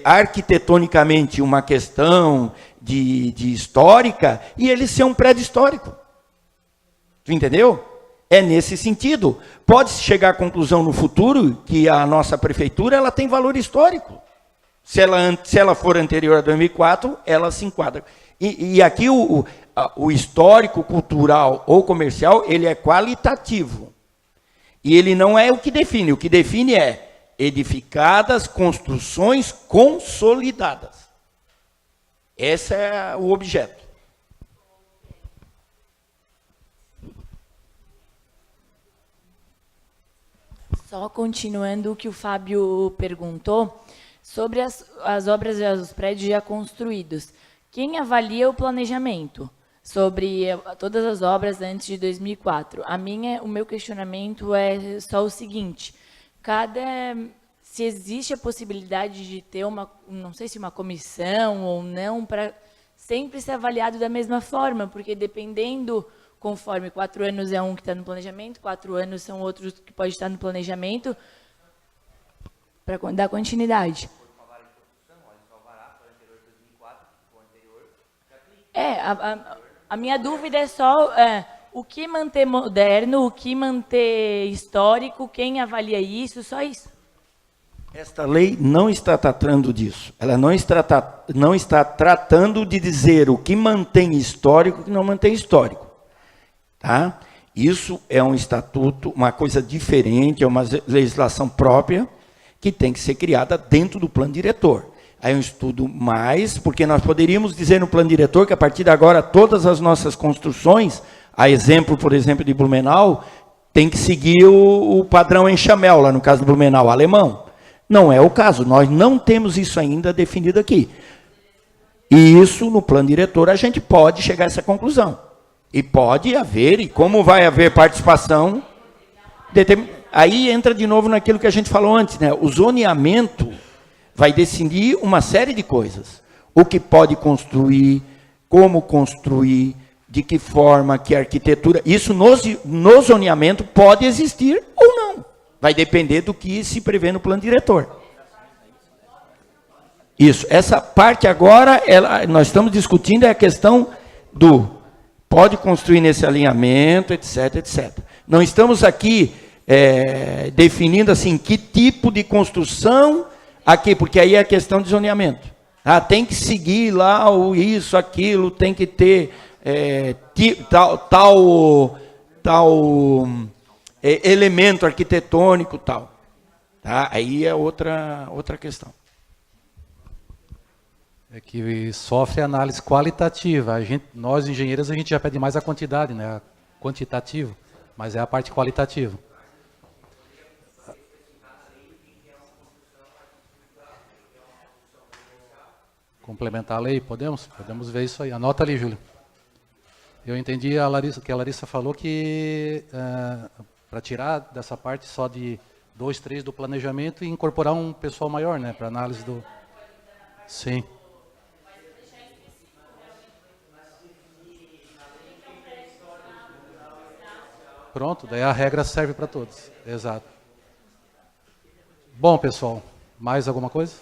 arquitetonicamente uma questão de histórica, e ele ser um prédio histórico. Tu entendeu? É nesse sentido. Pode-se chegar à conclusão no futuro que a nossa prefeitura ela tem valor histórico. Se ela for anterior a 2004, ela se enquadra. E aqui o histórico, cultural ou comercial, ele é qualitativo. E ele não é o que define. O que define é edificadas, construções consolidadas. Esse é o objeto. Só continuando o que o Fábio perguntou, sobre as obras e os prédios já construídos. Quem avalia o planejamento sobre todas as obras antes de 2004? O meu questionamento é só o seguinte: se existe a possibilidade de ter não sei se uma comissão ou não, para sempre ser avaliado da mesma forma, porque dependendo, conforme 4 anos é um que está no planejamento, 4 anos são outros que pode estar no planejamento, para dar continuidade. A minha dúvida é só o que manter moderno, o que manter histórico, quem avalia isso, só isso. Esta lei não está tratando disso. Ela não está tratando de dizer o que mantém histórico e o que não mantém histórico. Tá? Isso é um estatuto, uma coisa diferente, é uma legislação própria que tem que ser criada dentro do plano diretor. Aí um estudo mais, porque nós poderíamos dizer no plano diretor que a partir de agora todas as nossas construções, a exemplo, por exemplo, de Blumenau, tem que seguir o padrão Enxamel, lá no caso do Blumenau, alemão. Não é o caso, nós não temos isso ainda definido aqui. E isso, no plano diretor, a gente pode chegar a essa conclusão. E pode haver, e como vai haver participação, aí entra de novo naquilo que a gente falou antes, né? O zoneamento vai decidir uma série de coisas. O que pode construir, como construir, de que forma, que arquitetura. Isso no zoneamento pode existir ou não. Vai depender do que se prevê no plano diretor. Isso. Essa parte agora, nós estamos discutindo a questão do pode construir nesse alinhamento, etc, etc. Não estamos aqui definindo assim que tipo de construção aqui, porque aí é a questão de zoneamento. Tem que seguir lá o isso, aquilo, tem que ter tal elemento arquitetônico, tal. Tá? Aí é outra questão. É que sofre análise qualitativa. Nós, engenheiros, a gente já pede mais a quantidade, né? Quantitativo, mas é a parte qualitativa. Complementar a lei, podemos? Podemos ver isso aí. Anota ali, Júlio. Eu entendi que a Larissa falou que para tirar dessa parte só de 2, 3 do planejamento e incorporar um pessoal maior, né? Para análise do... Sim. Pronto, daí a regra serve para todos. Exato. Bom, pessoal, mais alguma coisa?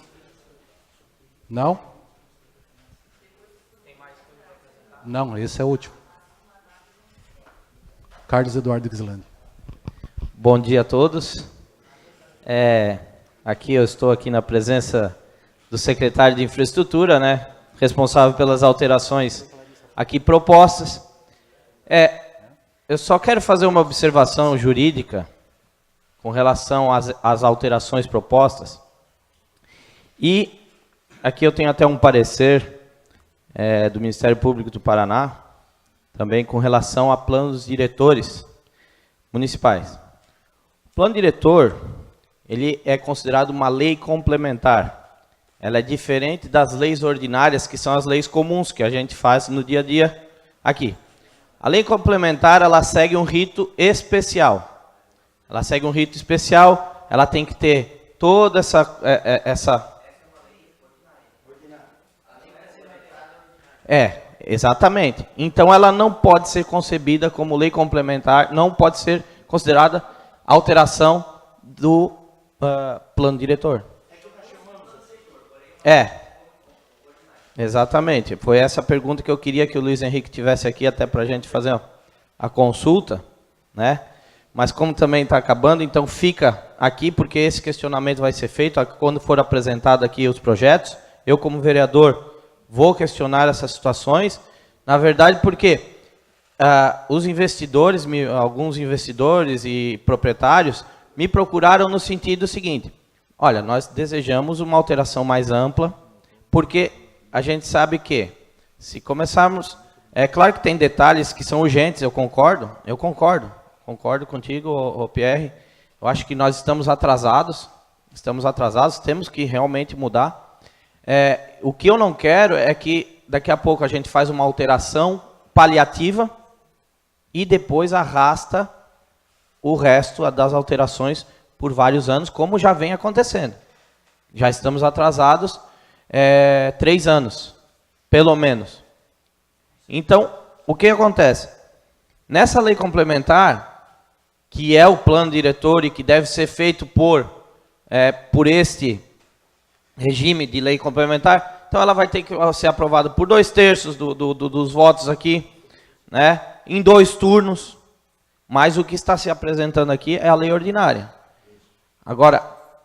Não? Não, esse é o último. Carlos Eduardo Gislandi. Bom dia a todos. Aqui eu estou aqui na presença do secretário de Infraestrutura, né, responsável pelas alterações aqui propostas. Eu só quero fazer uma observação jurídica com relação às alterações propostas. E aqui eu tenho até um parecer do Ministério Público do Paraná, também com relação a planos diretores municipais. O plano diretor, ele é considerado uma lei complementar. Ela é diferente das leis ordinárias, que são as leis comuns que a gente faz no dia a dia aqui. A lei complementar, ela segue um rito especial. Ela segue um rito especial, ela tem que ter toda essa... Exatamente. Então, ela não pode ser concebida como lei complementar, não pode ser considerada alteração do plano diretor. Exatamente. Foi essa pergunta que eu queria que o Luiz Henrique tivesse aqui, até para a gente fazer a consulta, né? Mas como também está acabando, então fica aqui, porque esse questionamento vai ser feito quando for apresentado aqui os projetos. Eu, como vereador, vou questionar essas situações. Na verdade, porque os investidores, alguns investidores e proprietários, me procuraram no sentido seguinte: olha, nós desejamos uma alteração mais ampla, porque a gente sabe que, se começarmos... É claro que tem detalhes que são urgentes, eu concordo contigo, Pierre. Eu acho que nós estamos atrasados, temos que realmente mudar. O que eu não quero é que daqui a pouco a gente faz uma alteração paliativa e depois arrasta o resto das alterações por vários anos, como já vem acontecendo. Já estamos atrasados 3 anos, pelo menos. Então, o que acontece? Nessa lei complementar, que é o plano diretor e que deve ser feito por este regime de lei complementar, então ela vai ter que ser aprovada por 2/3 dos votos aqui, né, em 2 turnos, mas o que está se apresentando aqui é a lei ordinária. Agora,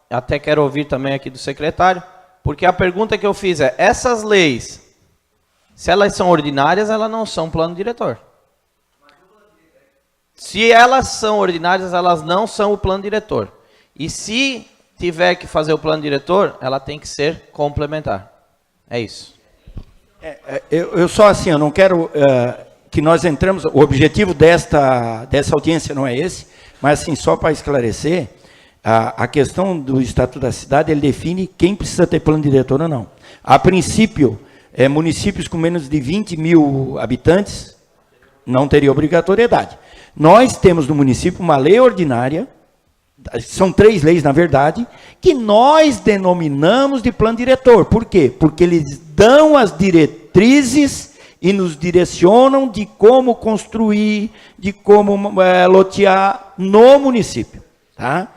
até quero ouvir também aqui do secretário, porque a pergunta que eu fiz é: essas leis, se elas são ordinárias, elas não são plano diretor. Se elas são ordinárias, elas não são o plano diretor. E se tiver que fazer o plano diretor, ela tem que ser complementar. É isso. Eu só assim, eu não quero que nós entramos... O objetivo dessa audiência não é esse, mas assim, só para esclarecer, a questão do Estatuto da Cidade, ele define quem precisa ter plano diretor ou não. A princípio, municípios com menos de 20 mil habitantes não teriam obrigatoriedade. Nós temos no município uma lei ordinária, são 3 leis, na verdade, que nós denominamos de plano diretor. Por quê? Porque eles dão as diretrizes e nos direcionam de como construir, de como lotear no município. Tá?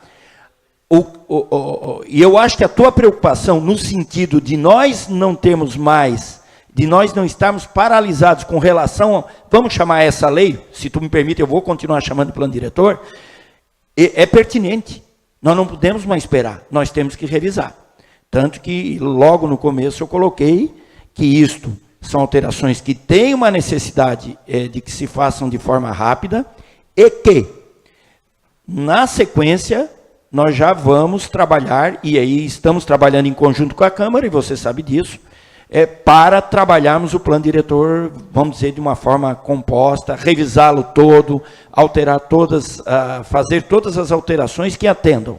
E eu acho que a tua preocupação no sentido de nós não termos mais, de nós não estarmos paralisados com relação, vamos chamar essa lei, se tu me permite, eu vou continuar chamando de plano diretor, é pertinente. Nós não podemos mais esperar, nós temos que revisar. Tanto que logo no começo eu coloquei que isto são alterações que têm uma necessidade de que se façam de forma rápida e que, na sequência, nós já vamos trabalhar, e aí estamos trabalhando em conjunto com a Câmara, e você sabe disso, para trabalharmos o plano diretor, vamos dizer, de uma forma composta, revisá-lo todo, alterar todas, fazer todas as alterações que atendam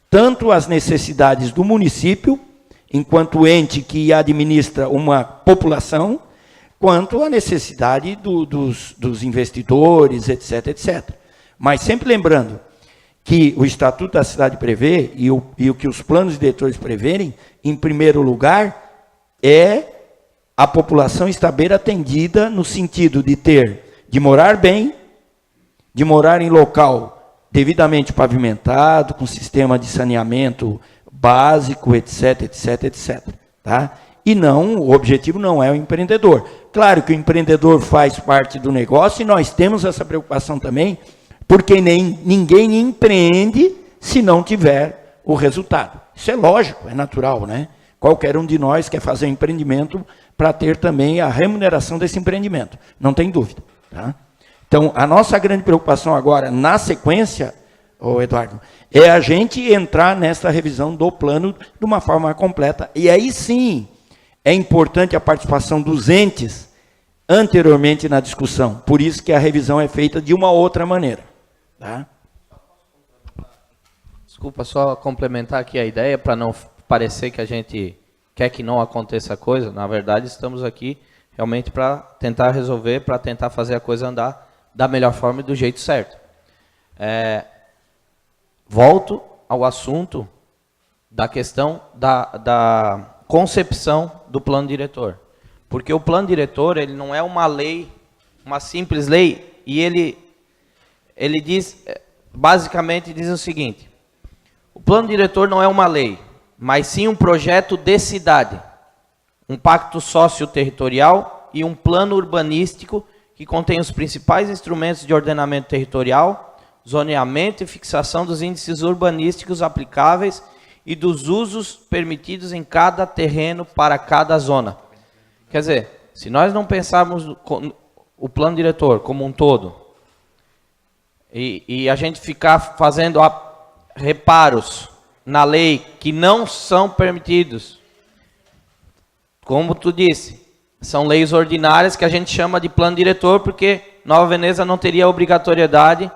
tanto às necessidades do município, enquanto ente que administra uma população, quanto à necessidade dos investidores, etc, etc. Mas sempre lembrando que o Estatuto da Cidade prevê, e o que os planos diretores preverem, em primeiro lugar, é a população estar bem atendida no sentido de morar bem, de morar em local devidamente pavimentado, com sistema de saneamento básico, etc, etc, etc. Tá? E não, o objetivo não é o empreendedor. Claro que o empreendedor faz parte do negócio e nós temos essa preocupação também, porque ninguém empreende se não tiver o resultado. Isso é lógico, é natural, né? Qualquer um de nós quer fazer um empreendimento para ter também a remuneração desse empreendimento, não tem dúvida. Tá? Então, a nossa grande preocupação agora, na sequência, Eduardo, é a gente entrar nessa revisão do plano de uma forma completa. E aí sim, é importante a participação dos entes anteriormente na discussão. Por isso que a revisão é feita de uma outra maneira. Tá? Desculpa, só complementar aqui a ideia, para não parecer que a gente quer que não aconteça coisa. Na verdade, estamos aqui realmente para tentar resolver, para tentar fazer a coisa andar da melhor forma e do jeito certo. Volto ao assunto da questão da concepção do plano diretor. Porque o plano diretor, ele não é uma lei, uma simples lei, e ele diz, basicamente diz o seguinte: o plano diretor não é uma lei, mas sim um projeto de cidade, um pacto socio-territorial e um plano urbanístico que contém os principais instrumentos de ordenamento territorial, zoneamento e fixação dos índices urbanísticos aplicáveis e dos usos permitidos em cada terreno para cada zona. Quer dizer, se nós não pensarmos o plano diretor como um todo, e a gente ficar fazendo reparos na lei que não são permitidos, como tu disse, são leis ordinárias que a gente chama de plano diretor, porque Nova Veneza não teria a obrigatoriedade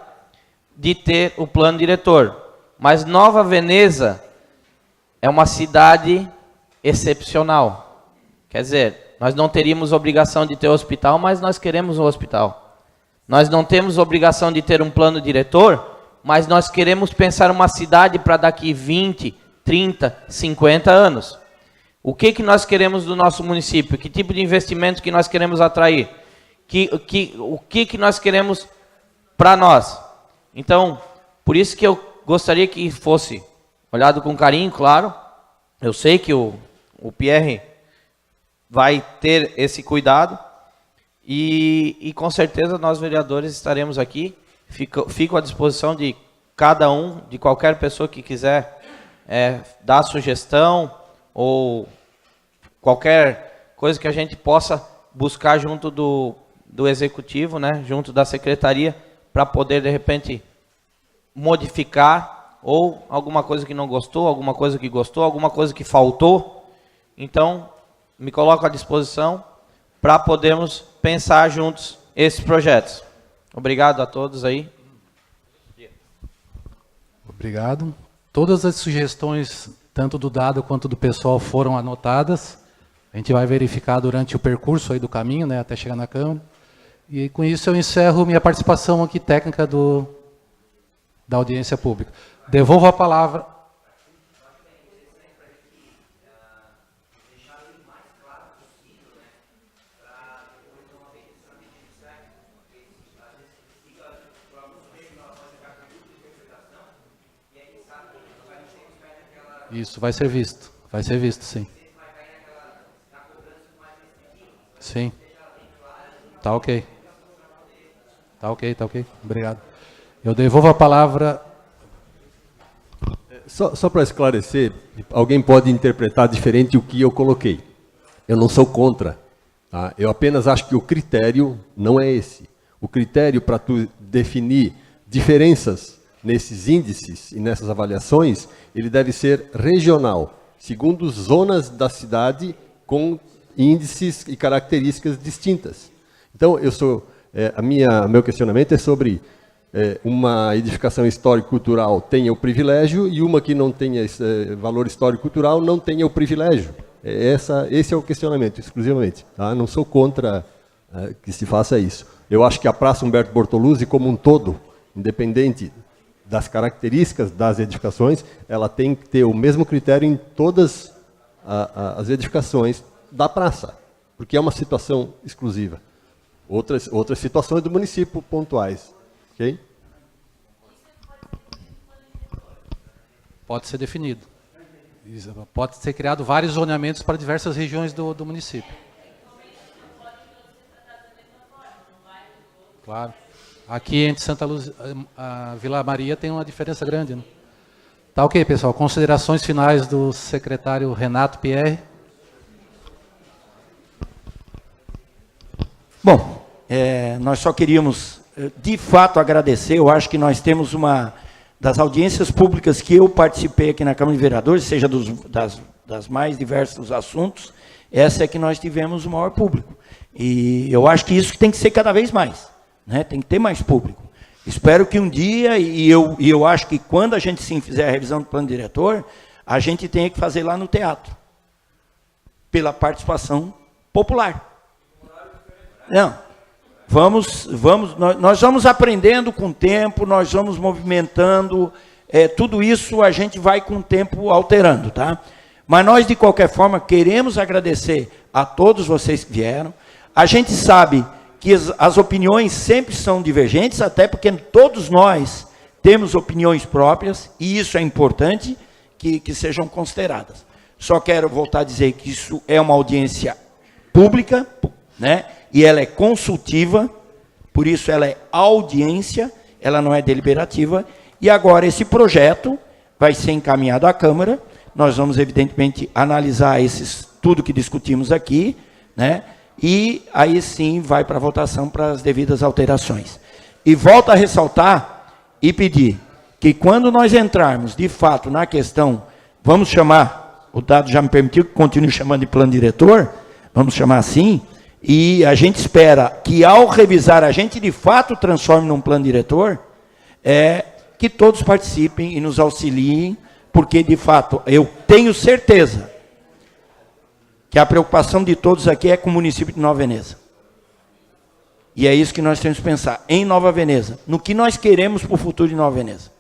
de ter o plano diretor. Mas Nova Veneza é uma cidade excepcional. Quer dizer, nós não teríamos obrigação de ter hospital, mas nós queremos um hospital. Nós não temos obrigação de ter um plano diretor, mas nós queremos pensar uma cidade para daqui 20, 30, 50 anos. O que nós queremos do nosso município? Que tipo de investimento que nós queremos atrair? O que nós queremos para nós? Então, por isso que eu gostaria que fosse olhado com carinho, claro. Eu sei que o Pierre vai ter esse cuidado e com certeza nós vereadores estaremos aqui. Fico à disposição de cada um, de qualquer pessoa que quiser dar sugestão ou qualquer coisa que a gente possa buscar junto do executivo, né, junto da secretaria, para poder, de repente, modificar ou alguma coisa que não gostou, alguma coisa que gostou, alguma coisa que faltou. Então, me coloco à disposição para podermos pensar juntos esses projetos. Obrigado a todos aí. Obrigado. Todas as sugestões, tanto do Dado quanto do pessoal, foram anotadas. A gente vai verificar durante o percurso aí do caminho, né, até chegar na Câmara. E com isso eu encerro minha participação aqui técnica da audiência pública. Devolvo a palavra. Isso, vai ser visto. Vai ser visto, sim. Sim. Tá ok. Tá ok, tá ok. Obrigado. Eu devolvo a palavra. Só para esclarecer, alguém pode interpretar diferente o que eu coloquei. Eu não sou contra. Tá? Eu apenas acho que o critério não é esse. O critério para tu definir diferenças nesses índices e nessas avaliações, ele deve ser regional, segundo zonas da cidade com índices e características distintas. Então, meu questionamento é sobre uma edificação histórico-cultural tenha o privilégio e uma que não tenha valor histórico-cultural não tenha o privilégio. Esse é o questionamento, exclusivamente. Tá? Não sou contra que se faça isso. Eu acho que a Praça Humberto Bortoluzzi, como um todo, independente das características das edificações, ela tem que ter o mesmo critério em todas as edificações da praça, porque é uma situação exclusiva. Outras situações do município pontuais. Okay? Pode ser definido. Pode ser criado vários zoneamentos para diversas regiões do município. Claro. Aqui entre Santa Luz a Vila Maria tem uma diferença grande, né? Tá ok, pessoal. Considerações finais do secretário Renato Pierre. Bom, nós só queríamos, de fato, agradecer. Eu acho que nós temos uma das audiências públicas que eu participei aqui na Câmara de Vereadores, seja das mais diversos assuntos, essa é que nós tivemos o maior público. E eu acho que isso tem que ser cada vez mais, né? Tem que ter mais público. Espero que um dia, e eu acho que quando a gente sim fizer a revisão do plano diretor, a gente tenha que fazer lá no teatro, pela participação popular. Não, nós vamos aprendendo com o tempo, nós vamos movimentando, tudo isso a gente vai com o tempo alterando, tá? Mas nós, de qualquer forma, queremos agradecer a todos vocês que vieram. A gente sabe que as opiniões sempre são divergentes, até porque todos nós temos opiniões próprias, e isso é importante que sejam consideradas. Só quero voltar a dizer que isso é uma audiência pública, né? E ela é consultiva, por isso ela é audiência, ela não é deliberativa, e agora esse projeto vai ser encaminhado à Câmara, nós vamos evidentemente analisar tudo que discutimos aqui, né? E aí sim vai para a votação para as devidas alterações. E volto a ressaltar e pedir que quando nós entrarmos de fato na questão, vamos chamar, o Dado já me permitiu que continue chamando de plano diretor, vamos chamar assim, e a gente espera que ao revisar a gente de fato transforme num plano diretor, que todos participem e nos auxiliem, porque de fato eu tenho certeza que a preocupação de todos aqui é com o município de Nova Veneza. E é isso que nós temos que pensar, em Nova Veneza, no que nós queremos para o futuro de Nova Veneza.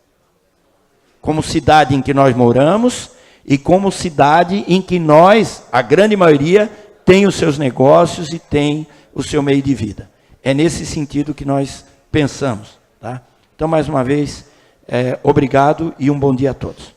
Como cidade em que nós moramos e como cidade em que nós, a grande maioria, tem os seus negócios e tem o seu meio de vida. É nesse sentido que nós pensamos. Tá? Então, mais uma vez, obrigado e um bom dia a todos.